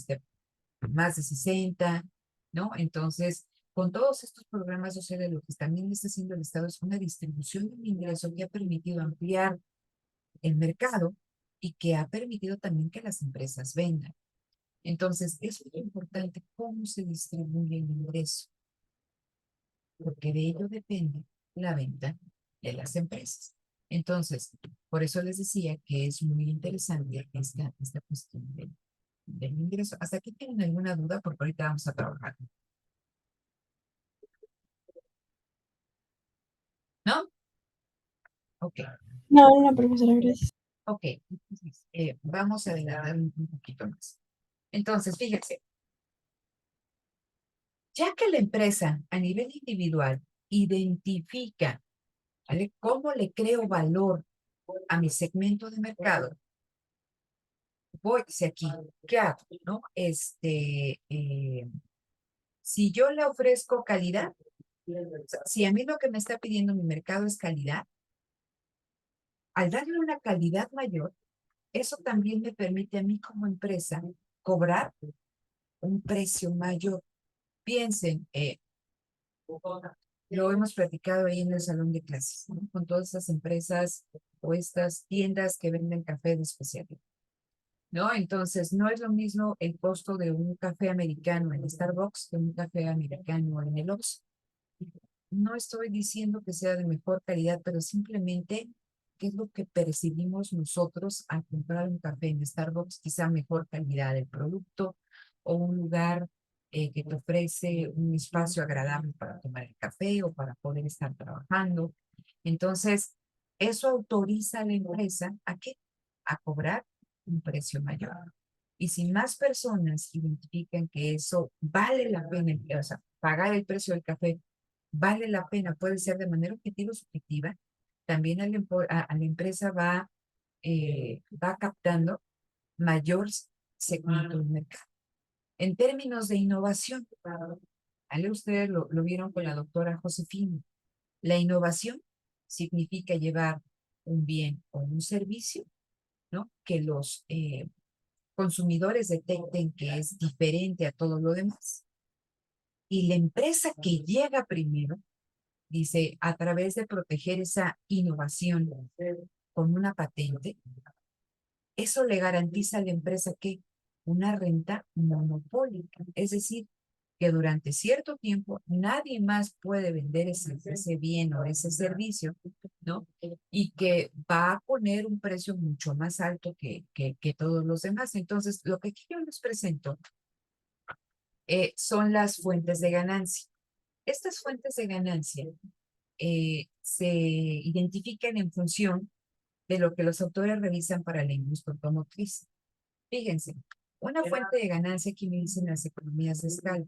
más de 60, ¿no? Entonces, con todos estos programas sociales, lo que también está haciendo el Estado es una distribución del ingreso que ha permitido ampliar el mercado y que ha permitido también que las empresas vendan. Entonces, es muy importante cómo se distribuye el ingreso, porque de ello depende la venta de las empresas. Entonces, por eso les decía que es muy interesante esta cuestión del ingreso. ¿Hasta aquí tienen alguna duda? Porque ahorita vamos a trabajar. ¿No? Ok, No, no, profesora, gracias. ok. Entonces, vamos a adelantar un poquito más. Entonces, fíjense, ya que la empresa a nivel individual identifica, ¿vale?, cómo le creo valor a mi segmento de mercado, voy hacia aquí, ¿qué hago? ¿No? Si yo le ofrezco calidad, o sea, si a mí lo que me está pidiendo mi mercado es calidad, al darle una calidad mayor, eso también me permite a mí como empresa cobrar un precio mayor. Piensen, lo hemos platicado ahí en el salón de clases, ¿no?, con todas estas empresas o estas tiendas que venden café de especialidad, ¿no? Entonces, no es lo mismo el costo de un café americano en Starbucks que un café americano en el Oxxo. No estoy diciendo que sea de mejor calidad, pero simplemente qué es lo que percibimos nosotros al comprar un café en Starbucks, quizá mejor calidad del producto o un lugar que te ofrece un espacio agradable para tomar el café o para poder estar trabajando. Entonces, eso autoriza a la empresa ¿a qué? A cobrar un precio mayor. Y si más personas identifican que eso vale la pena, o sea, pagar el precio del café vale la pena, puede ser de manera objetiva o subjetiva, también a la empresa va captando mayor segmento del mercado. En términos de innovación, ¿vale? Ustedes lo vieron con la doctora Josefina. La innovación significa llevar un bien o un servicio, ¿no?, que los consumidores detecten que es diferente a todo lo demás. Y la empresa que llega primero, dice, a través de proteger esa innovación con una patente, eso le garantiza a la empresa que una renta monopólica, es decir, que durante cierto tiempo nadie más puede vender ese bien o ese servicio, ¿no? Y que va a poner un precio mucho más alto que todos los demás. Entonces, lo que aquí yo les presento son las fuentes de ganancia. Estas fuentes de ganancia se identifican en función de lo que los autores revisan para la industria automotriz. Fíjense, una fuente de ganancia que me dicen las economías de escala.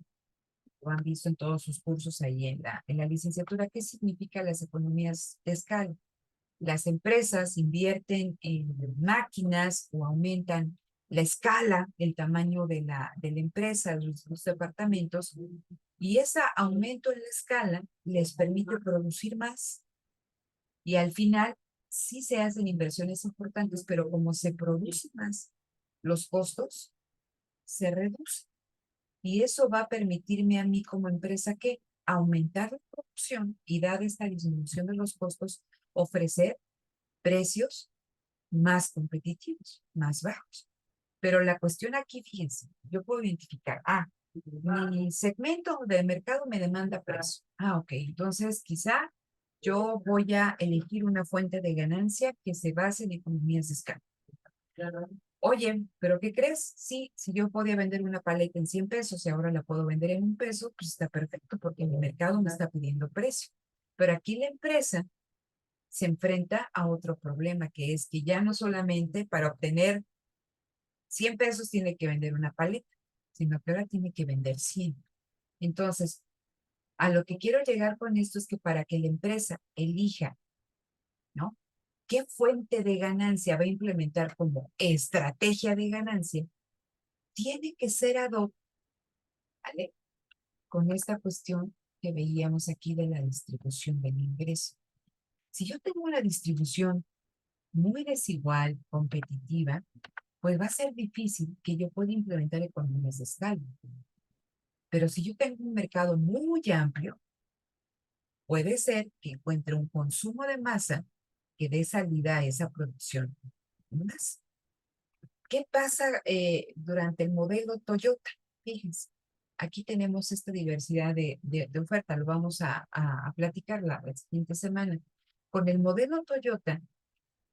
Lo han visto en todos sus cursos ahí en la licenciatura. ¿Qué significa las economías de escala? Las empresas invierten en máquinas o aumentan la escala, el tamaño de la empresa, los departamentos, y ese aumento en la escala les permite producir más. Y al final sí se hacen inversiones importantes, pero como se produce más, los costos se reducen. Y eso va a permitirme a mí como empresa que aumentar la producción y dada esta disminución de los costos, ofrecer precios más competitivos, más bajos. Pero la cuestión aquí, fíjense, yo puedo identificar, mi segmento de mercado me demanda precio. Ok, entonces quizá yo voy a elegir una fuente de ganancia que se base en economías de escala. Oye, ¿pero qué crees? Sí, si yo podía vender una paleta en 100 pesos y ahora la puedo vender en 1 peso, pues está perfecto porque mi mercado me está pidiendo precio. Pero aquí la empresa se enfrenta a otro problema, que es que ya no solamente para obtener 100 pesos tiene que vender una paleta, sino que ahora tiene que vender 100. Entonces, a lo que quiero llegar con esto es que para que la empresa elija, ¿no? ¿Qué fuente de ganancia va a implementar como estrategia de ganancia? Tiene que ser ad hoc, ¿vale? Con esta cuestión que veíamos aquí de la distribución del ingreso. Si yo tengo una distribución muy desigual, competitiva, pues va a ser difícil que yo pueda implementar economías de escala. Pero si yo tengo un mercado muy amplio, puede ser que encuentre un consumo de masa que dé salida a esa producción. Más. ¿Qué pasa durante el modelo Toyota? Fíjense, aquí tenemos esta diversidad de oferta, lo vamos a platicar la siguiente semana. Con el modelo Toyota,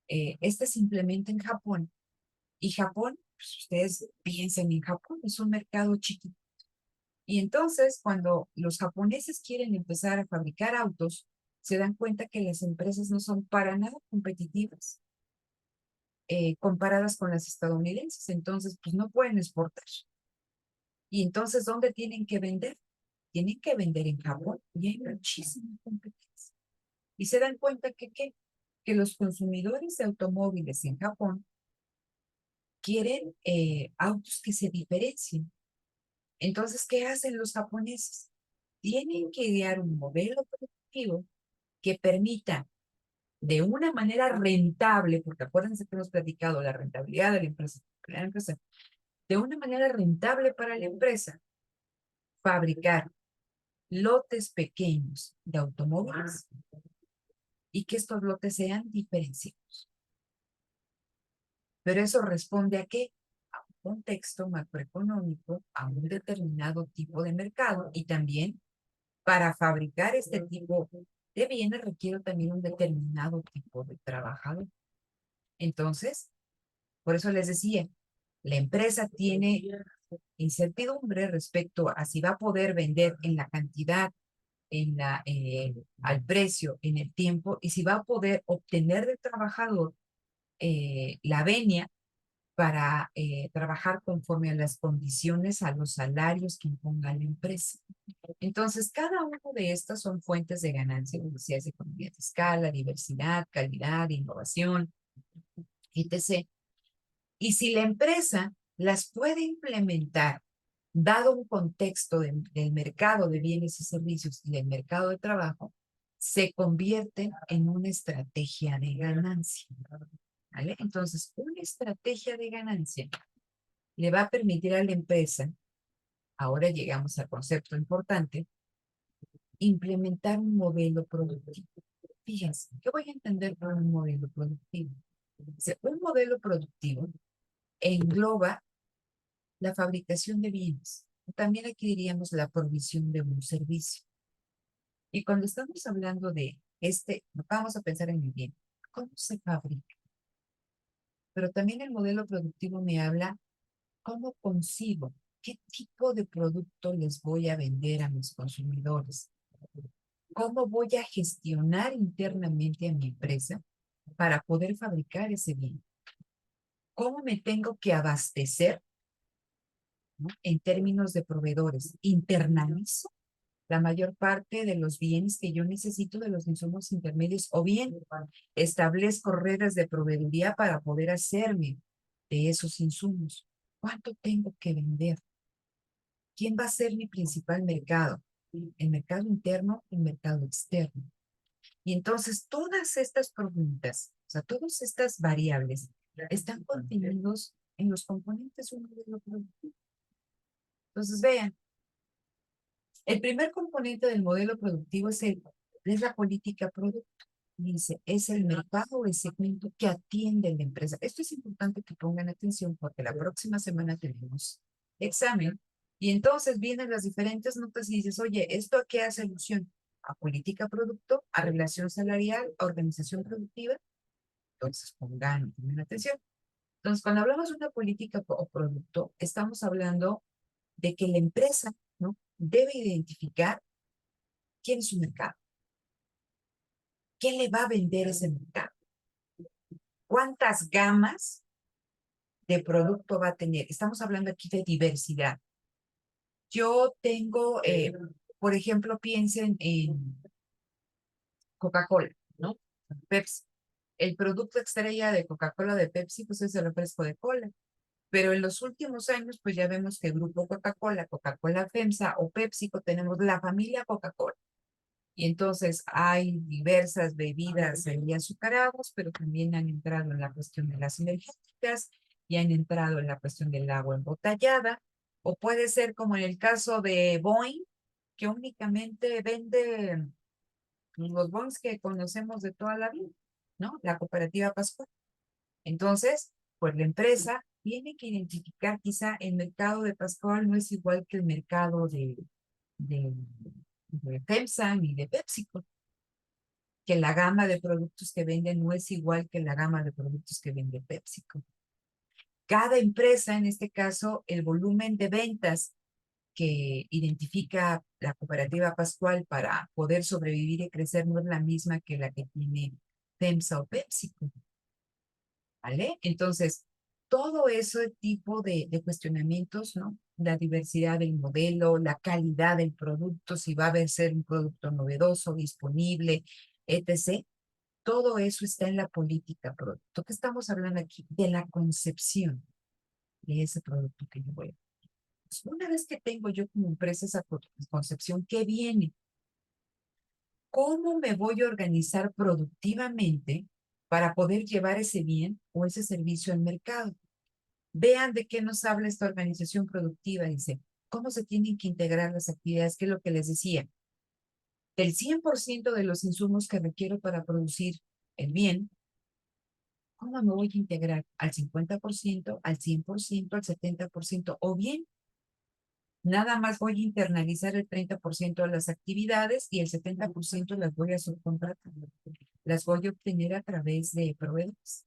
este se implementa en Japón, y Japón, pues ustedes piensen en Japón, es un mercado chiquito. Y entonces, cuando los japoneses quieren empezar a fabricar autos, se dan cuenta que las empresas no son para nada competitivas comparadas con las estadounidenses. Entonces, pues no pueden exportar. Y entonces, ¿dónde tienen que vender? Tienen que vender en Japón y hay muchísima competencia. Y se dan cuenta que los consumidores de automóviles en Japón quieren autos que se diferencien. Entonces, ¿qué hacen los japoneses? Tienen que idear un modelo productivo que permita de una manera rentable, porque acuérdense que hemos platicado la rentabilidad de la empresa, de una manera rentable para la empresa, fabricar lotes pequeños de automóviles y que estos lotes sean diferenciados. Pero eso responde a qué? A un contexto macroeconómico, a un determinado tipo de mercado y también para fabricar este tipo de bienes requiero también un determinado tipo de trabajador. Entonces, por eso les decía, la empresa tiene incertidumbre respecto a si va a poder vender en la cantidad, al precio, en el tiempo, y si va a poder obtener del trabajador la venia para trabajar conforme a las condiciones, a los salarios que imponga la empresa. Entonces, cada una de estas son fuentes de ganancia, como decía, es economía de escala, diversidad, calidad, innovación, etc. Y si la empresa las puede implementar, dado un contexto del mercado de bienes y servicios y del mercado de trabajo, se convierten en una estrategia de ganancia. ¿Vale? Entonces, una estrategia de ganancia le va a permitir a la empresa, ahora llegamos al concepto importante, implementar un modelo productivo. Fíjense, ¿qué voy a entender por un modelo productivo? O sea, un modelo productivo engloba la fabricación de bienes. También aquí diríamos la provisión de un servicio. Y cuando estamos hablando de vamos a pensar en el bien. ¿Cómo se fabrica? Pero también el modelo productivo me habla cómo concibo, qué tipo de producto les voy a vender a mis consumidores, cómo voy a gestionar internamente a mi empresa para poder fabricar ese bien, cómo me tengo que abastecer, ¿no? En términos de proveedores, internalizo la mayor parte de los bienes que yo necesito de los insumos intermedios o bien establezco redes de proveeduría para poder hacerme de esos insumos. ¿Cuánto tengo que vender? ¿Quién va a ser mi principal mercado? ¿El mercado interno o el mercado externo? Y entonces todas estas preguntas, o sea, todas estas variables están contenidos en los componentes de un modelo productivo. Entonces, vean, el primer componente del modelo productivo es la política producto. Dice, es el mercado o el segmento que atiende la empresa. Esto es importante que pongan atención porque la próxima semana tenemos examen y entonces vienen las diferentes notas y dices, oye, ¿esto a qué hace alusión? A política producto, a relación salarial, a organización productiva. Entonces pongan atención. Entonces, cuando hablamos de una política o producto, estamos hablando de que la empresa, ¿no? Debe identificar quién es su mercado, qué le va a vender ese mercado, cuántas gamas de producto va a tener. Estamos hablando aquí de diversidad. Yo tengo, por ejemplo, piensen en Coca-Cola, ¿no? Pepsi. El producto estrella de Coca-Cola de Pepsi, pues es el refresco de cola. Pero en los últimos años, pues ya vemos que el grupo Coca-Cola, Coca-Cola FEMSA o PepsiCo, tenemos la familia Coca-Cola. Y entonces hay diversas bebidas y azucaradas, pero también han entrado en la cuestión de las energéticas y han entrado en la cuestión del agua embotellada. O puede ser como en el caso de Boeing, que únicamente vende los Boeings que conocemos de toda la vida, ¿no? La cooperativa Pascual. Entonces, pues la empresa tiene que identificar, quizá el mercado de Pascual no es igual que el mercado de, de FEMSA ni de PepsiCo, que la gama de productos que venden no es igual que la gama de productos que vende PepsiCo. Cada empresa, en este caso, el volumen de ventas que identifica la cooperativa Pascual para poder sobrevivir y crecer no es la misma que la que tiene FEMSA o PepsiCo, ¿vale? Entonces, todo ese tipo de cuestionamientos, ¿no? La diversidad del modelo, la calidad del producto, si va a ser un producto novedoso, disponible, etc. Todo eso está en la política producto. ¿Qué estamos hablando aquí? De la concepción de ese producto que yo voy a. Pues, una vez que tengo yo como empresa esa concepción, ¿qué viene? ¿Cómo me voy a organizar productivamente para poder llevar ese bien o ese servicio al mercado? Vean de qué nos habla esta organización productiva. Dice, ¿cómo se tienen que integrar las actividades? ¿Qué es lo que les decía? Del 100% de los insumos que requiero para producir el bien, ¿cómo me voy a integrar? ¿Al 50%, al 100%, al 70%? O bien, nada más voy a internalizar el 30% de las actividades y el 70% las voy a subcontratar. Las voy a obtener a través de proveedores.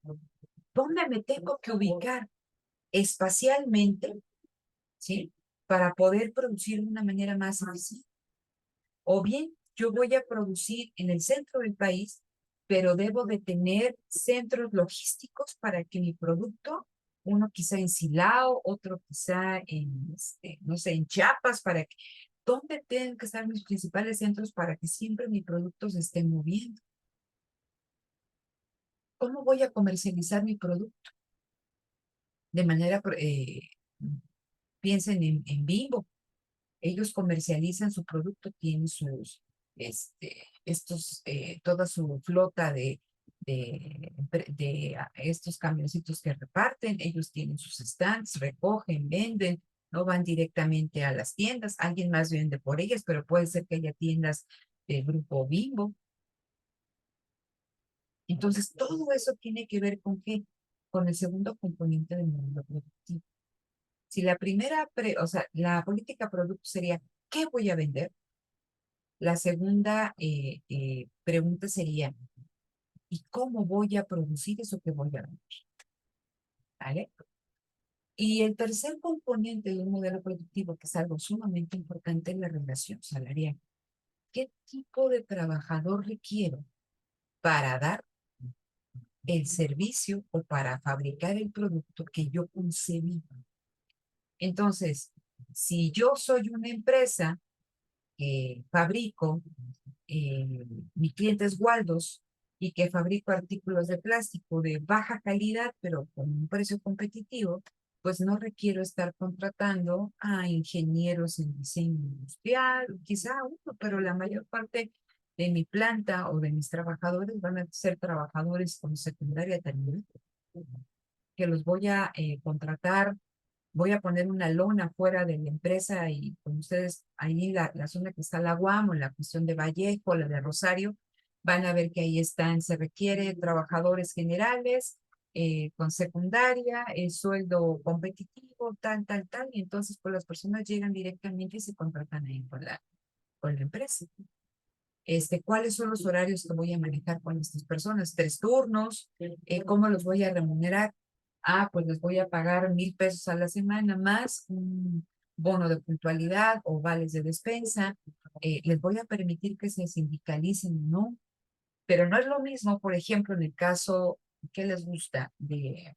¿Dónde me tengo que ubicar espacialmente, ¿sí? Para poder producir de una manera más eficiente? O bien, yo voy a producir en el centro del país, pero debo de tener centros logísticos para que mi producto, uno quizá en Silao, otro quizá en, no sé, en Chiapas, para que, ¿dónde tienen que estar mis principales centros para que siempre mi producto se esté moviendo? ¿Cómo voy a comercializar mi producto? De manera, piensen en Bimbo. Ellos comercializan su producto, tienen toda su flota de estos camioncitos que reparten. Ellos tienen sus stands, recogen, venden, no van directamente a las tiendas. Alguien más vende por ellas, pero puede ser que haya tiendas del grupo Bimbo. Entonces, todo eso tiene que ver con qué, con el segundo componente del modelo productivo. Si la primera, o sea, la política producto sería, ¿qué voy a vender? La segunda pregunta sería, ¿y cómo voy a producir eso que voy a vender? ¿Vale? Y el tercer componente de un modelo productivo, que es algo sumamente importante, es la relación salarial. ¿Qué tipo de trabajador requiero para dar el servicio o para fabricar el producto que yo concebí? Entonces, si yo soy una empresa que fabrico, mi cliente es Waldos y que fabrico artículos de plástico de baja calidad, pero con un precio competitivo, pues no requiero estar contratando a ingenieros en diseño industrial, quizá uno, pero la mayor parte de mi planta o de mis trabajadores van a ser trabajadores con secundaria terminal, que los voy a contratar. Voy a poner una lona fuera de la empresa y con ustedes ahí la zona que está la UAM o la cuestión de Vallejo, la de Rosario, van a ver que ahí están, se requiere trabajadores generales, con secundaria, el sueldo competitivo, tal, y entonces pues las personas llegan directamente y se contratan ahí con la empresa. ¿Cuáles son los horarios que voy a manejar con estas personas? 3 turnos, ¿cómo los voy a remunerar? Ah, pues les voy a pagar 1,000 pesos a la semana más un bono de puntualidad o vales de despensa. Les voy a permitir que se sindicalicen o no, pero no es lo mismo, por ejemplo, en el caso que les gusta de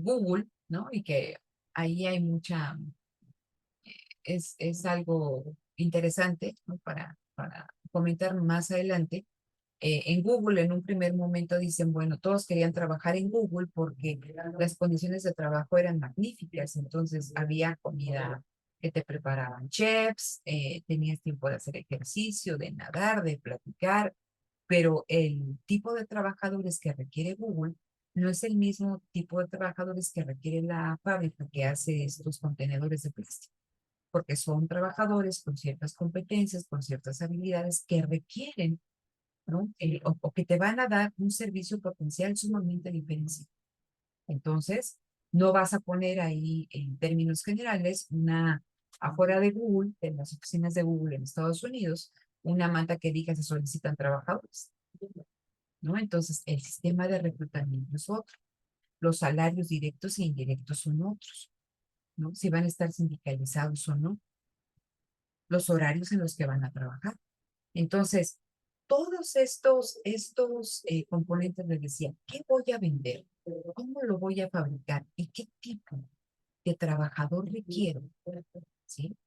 Google, ¿no? Y que ahí hay mucha, es algo interesante, ¿no? Para comentar más adelante. En Google, en un primer momento dicen, bueno, todos querían trabajar en Google porque las condiciones de trabajo eran magníficas, entonces había comida que te preparaban chefs, tenías tiempo de hacer ejercicio, de nadar, de platicar, pero el tipo de trabajadores que requiere Google no es el mismo tipo de trabajadores que requiere la fábrica que hace estos contenedores de plástico, porque son trabajadores con ciertas competencias, con ciertas habilidades que requieren, ¿no? O que te van a dar un servicio potencial sumamente diferenciado. Entonces, no vas a poner ahí en términos generales afuera de Google, en las oficinas de Google en Estados Unidos, una manta que diga se solicitan trabajadores, ¿no? Entonces, el sistema de reclutamiento es otro. Los salarios directos e indirectos son otros, ¿no? Si van a estar sindicalizados o no, los horarios en los que van a trabajar. Entonces, todos estos componentes les decía, ¿qué voy a vender? ¿Cómo lo voy a fabricar? ¿Y qué tipo de trabajador requiero? ¿Sí?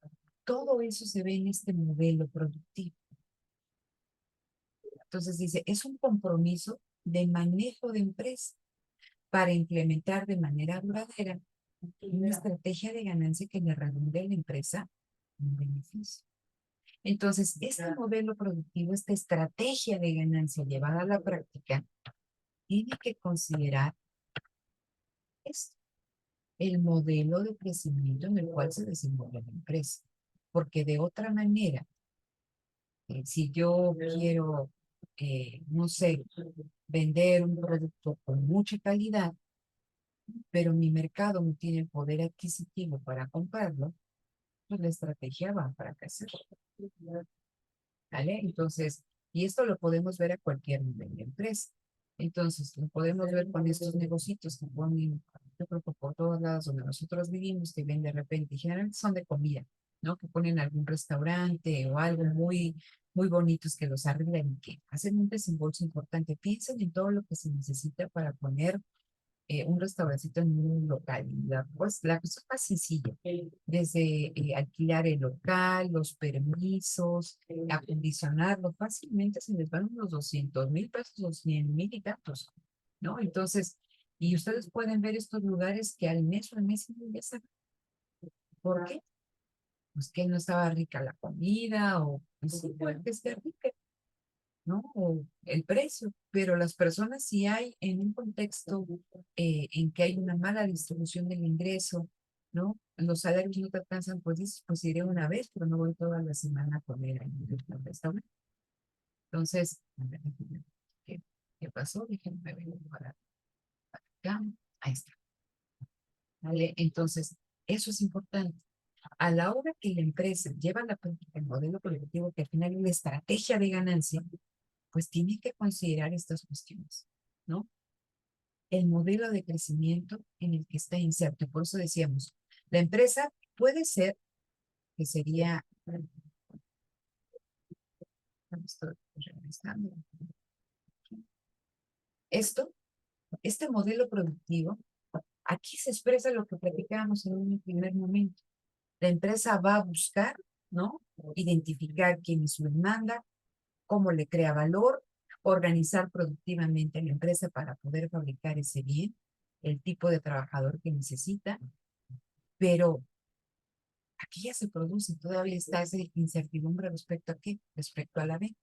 Todo eso se ve en este modelo productivo. Entonces dice, es un compromiso de manejo de empresa para implementar de manera duradera una estrategia de ganancia que le redunde a la empresa un beneficio. Entonces, este modelo productivo, esta estrategia de ganancia llevada a la práctica, tiene que considerar esto, el modelo de crecimiento en el cual se desenvuelve la empresa. Porque de otra manera, si yo quiero, no sé, vender un producto con mucha calidad, pero mi mercado no tiene el poder adquisitivo para comprarlo, pues la estrategia va a fracasar. ¿Vale? Entonces, y esto lo podemos ver a cualquier nivel de empresa. Entonces, lo podemos ver con estos negocios que ponen, yo creo que por todos lados donde nosotros vivimos, que ven de repente, y generalmente son de comida, ¿no? Que ponen algún restaurante o algo muy bonitos que los arreglan y que hacen un desembolso importante. Piensen en todo lo que se necesita para poner un restaurancito en un local. Pues, la cosa más sencilla, desde alquilar el local, los permisos, acondicionarlo, fácilmente se les van unos 200,000 pesos, los 100,000 y tantos, ¿no? Entonces, y ustedes pueden ver estos lugares que al mes o al mes y medio ya saben. ¿Por qué? Pues que no estaba rica la comida o pues, sí, puede que esté rica, ¿no? O el precio, pero las personas si hay en un contexto en que hay una mala distribución del ingreso, ¿no? Los salarios no te alcanzan, pues dices, pues iré una vez, pero no voy toda la semana a comer en el restaurante. Entonces, a ver, ¿qué, qué pasó? Déjenme ver para acá. Ahí está. ¿Vale? Entonces, eso es importante. A la hora que la empresa lleva a la práctica el modelo productivo, que al final es la estrategia de ganancia, pues tiene que considerar estas cuestiones, ¿no? El modelo de crecimiento en el que está inserto. Por eso decíamos, la empresa puede ser, que sería, estoy regresando. Esto, este modelo productivo, aquí se expresa lo que platicábamos en un primer momento. La empresa va a buscar, ¿no? Identificar quién es su demanda, cómo le crea valor, organizar productivamente la empresa para poder fabricar ese bien, el tipo de trabajador que necesita, pero aquí ya se produce, todavía está esa incertidumbre respecto a qué, respecto a la venta.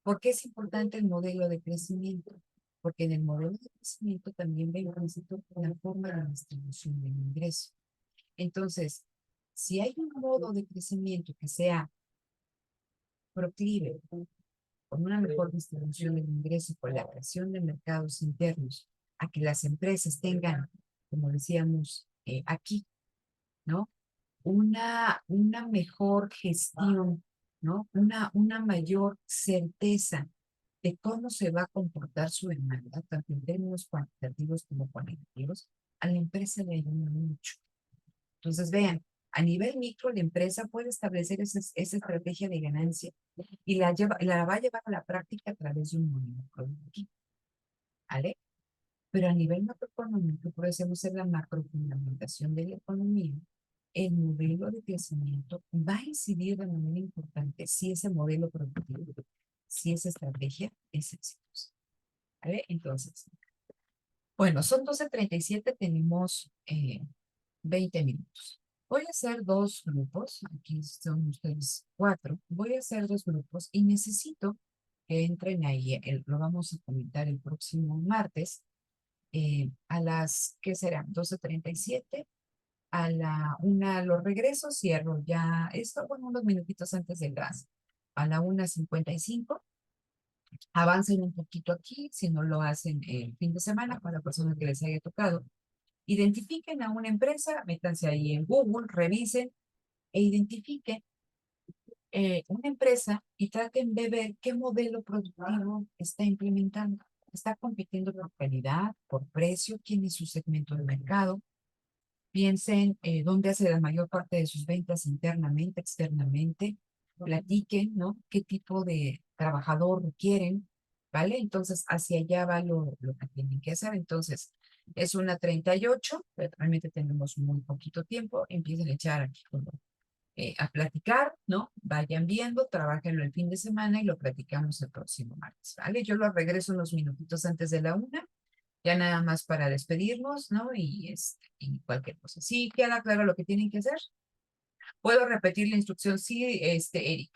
¿Por qué es importante el modelo de crecimiento? Porque en el modelo de crecimiento también ve implícito la forma de distribución del ingreso. Entonces, si hay un modo de crecimiento que sea proclive con una mejor distribución del ingreso, con la creación de mercados internos, a que las empresas tengan, como decíamos aquí, ¿no? Una mejor gestión, ¿no? Una mayor certeza de cómo se va a comportar su demanda, tanto en términos cuantitativos como cualitativos, a la empresa le ayuda mucho. Entonces, vean, a nivel micro, la empresa puede establecer esa estrategia de ganancia y la va a llevar a la práctica a través de un modelo productivo, ¿vale? Pero a nivel macroeconómico, podemos hacer la macrofundamentación de la economía. El modelo de crecimiento va a incidir de manera importante si ese modelo productivo, si esa estrategia es exitosa, ¿vale? Entonces, bueno, son 12:37, tenemos 20 minutos. Voy a hacer dos grupos, aquí son ustedes cuatro, voy a hacer dos grupos y necesito que entren ahí, lo vamos a comentar el próximo martes, a las, ¿qué será? 12:37, a la una los regreso, cierro ya esto, bueno, unos minutitos antes del gas, a la 1:55, avancen un poquito aquí, si no lo hacen el fin de semana, para la persona que les haya tocado. Identifiquen a una empresa, métanse ahí en Google, revisen e identifiquen una empresa y traten de ver qué modelo productivo está implementando. Está compitiendo por calidad, por precio, quién es su segmento de mercado. Piensen dónde hace la mayor parte de sus ventas internamente, externamente. Platiquen, ¿no? ¿Qué tipo de trabajador quieren? ¿Vale? Entonces, hacia allá va lo que tienen que hacer. Entonces, es 1:38, pero realmente tenemos muy poquito tiempo. Empiecen a echar aquí como, a platicar, ¿no? Vayan viendo, trabajenlo el fin de semana y lo platicamos el próximo martes, ¿vale? Yo lo regreso unos minutitos antes de la 1, ya nada más para despedirnos, ¿no? Y cualquier cosa. ¿Sí queda claro lo que tienen que hacer? ¿Puedo repetir la instrucción? Sí, Eric.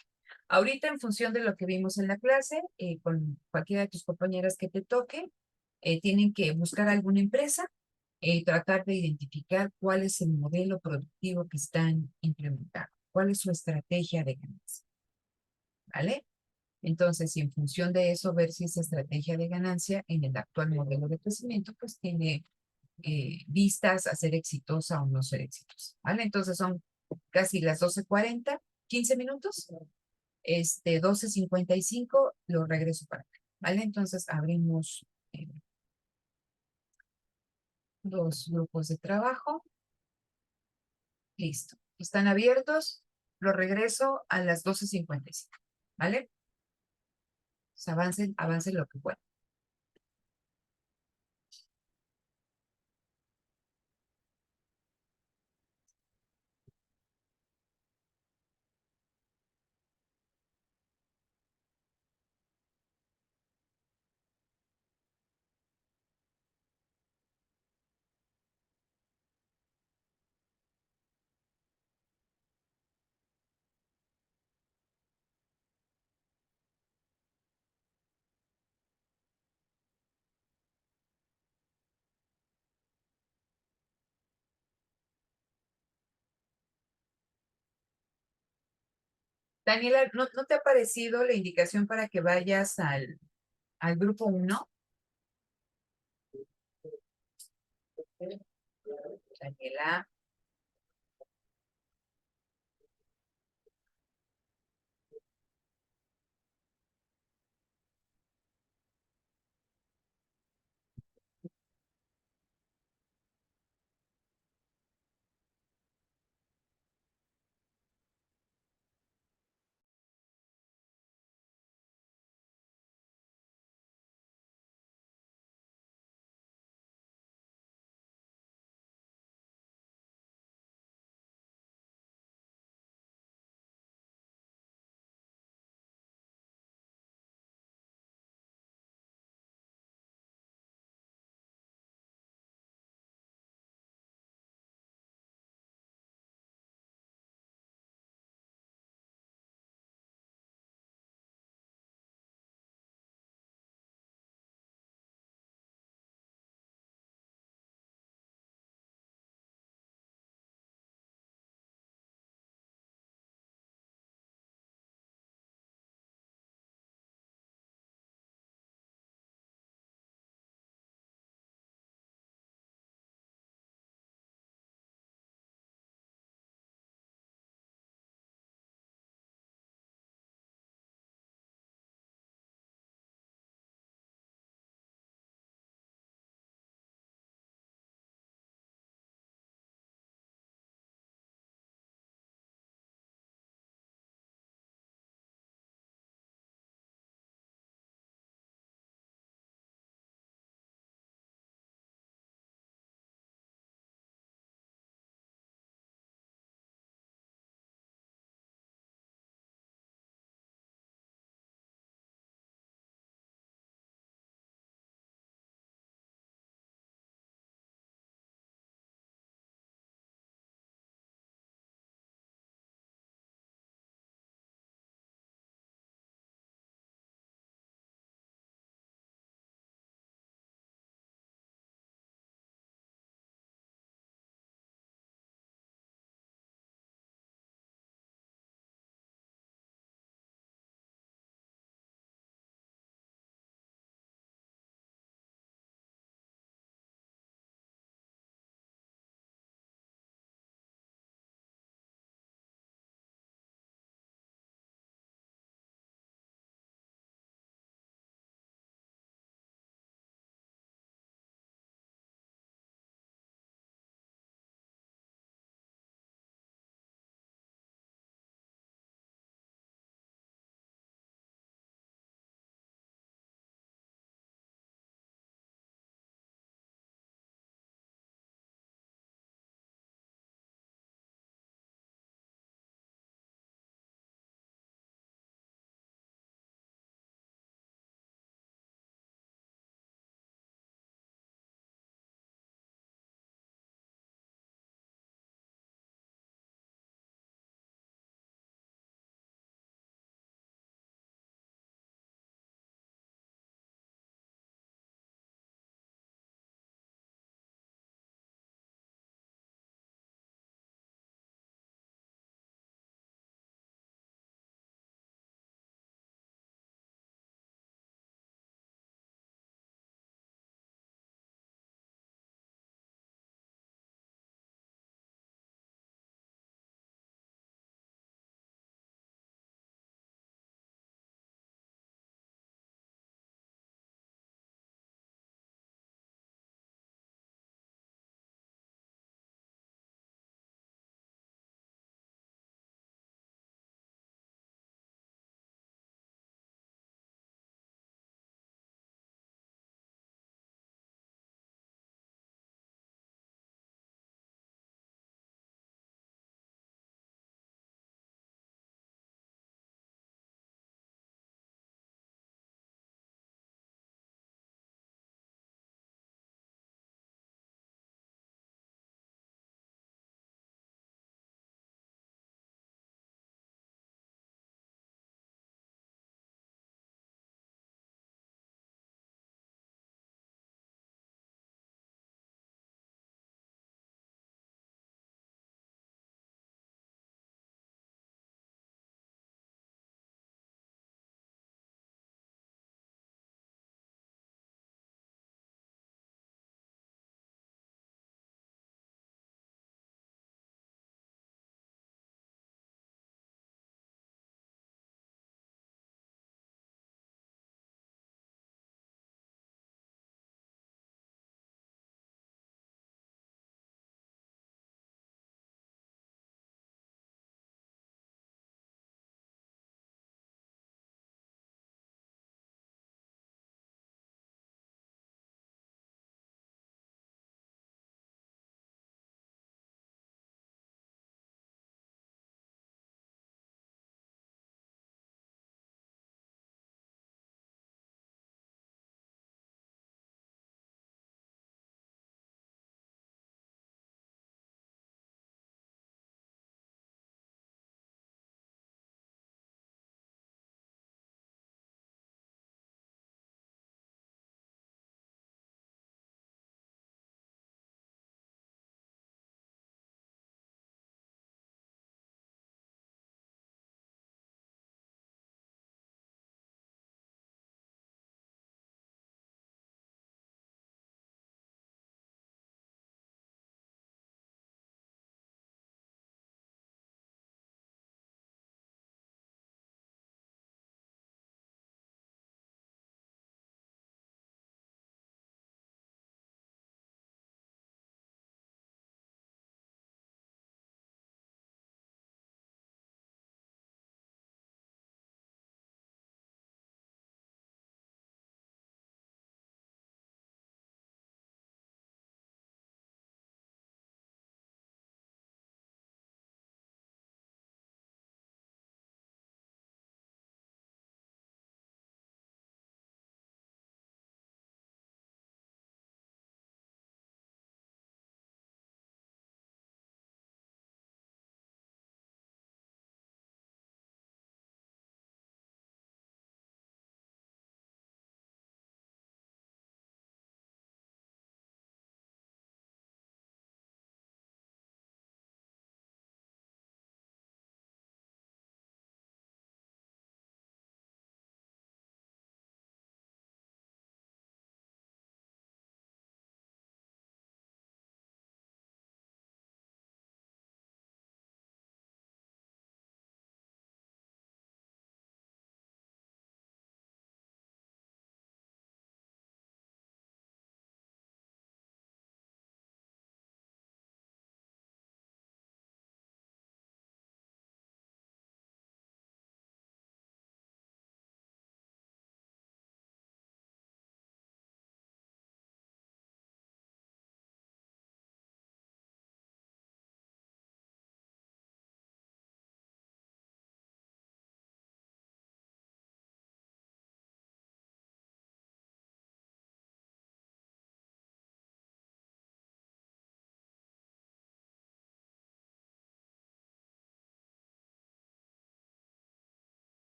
Ahorita, en función de lo que vimos en la clase, con cualquiera de tus compañeras que te toque, tienen que buscar alguna empresa, tratar de identificar cuál es el modelo productivo que están implementando, cuál es su estrategia de ganancia, ¿vale? Entonces, y en función de eso, ver si esa estrategia de ganancia en el actual modelo de crecimiento, pues tiene vistas a ser exitosa o no ser exitosa, ¿vale? Entonces son casi las 12:40, 15 minutos, 12:55, lo regreso para acá, ¿vale? Entonces abrimos los grupos de trabajo, listo. Están abiertos, lo regreso a las 12:55, ¿vale? Pues avancen, avancen lo que puedan. Daniela, ¿no te ha parecido la indicación para que vayas al grupo 1? Daniela.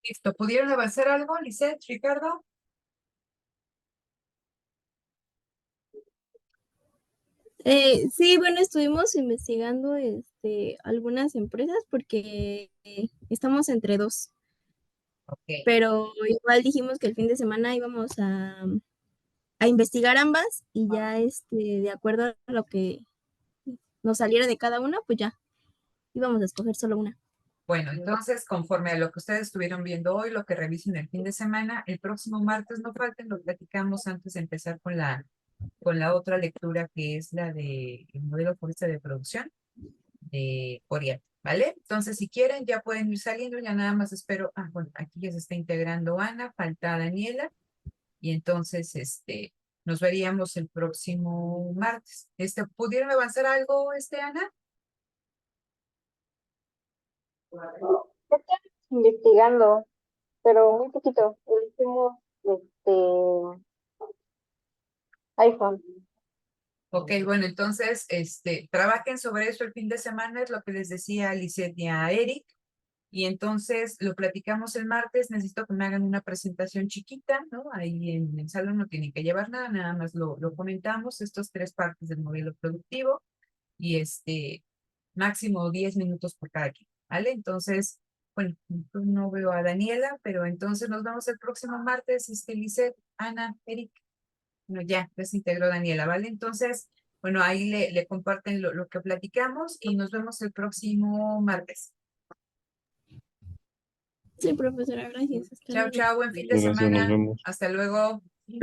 Listo. ¿Pudieron avanzar algo, Lisette, Ricardo? Sí, bueno, estuvimos investigando algunas empresas porque estamos entre dos, Ok. pero igual dijimos que el fin de semana íbamos a investigar ambas y ya de acuerdo a lo que nos saliera de cada una, pues ya íbamos a escoger solo una. Bueno, entonces, conforme a lo que ustedes estuvieron viendo hoy, lo que revisen el fin de semana, el próximo martes no falten, lo platicamos antes de empezar con la otra lectura que es la de el modelo foresta de producción de Oriente, ¿vale? Entonces, si quieren, ya pueden ir saliendo, ya nada más espero, bueno, aquí ya se está integrando Ana, falta Daniela, y entonces, nos veríamos el próximo martes. ¿Pudieron avanzar algo, Ana? Estoy investigando, pero muy poquito. Elegimos iPhone. Ok, bueno, entonces, trabajen sobre eso el fin de semana, es lo que les decía a Lisette y a Eric, y entonces lo platicamos el martes, necesito que me hagan una presentación chiquita, ¿no? Ahí en el salón no tienen que llevar nada, nada más lo comentamos, estas tres partes del modelo productivo, y máximo 10 minutos por cada quien, ¿vale? Entonces, bueno, no veo a Daniela, pero entonces nos vemos el próximo martes, Lisette, Ana, Eric. Bueno, ya se integró Daniela, ¿vale? Entonces, bueno, ahí le comparten lo que platicamos y nos vemos el próximo martes. Sí, profesora, gracias. Hasta Chao, luego. chao, buen fin de Gracias, nos semana. vemos. Hasta luego.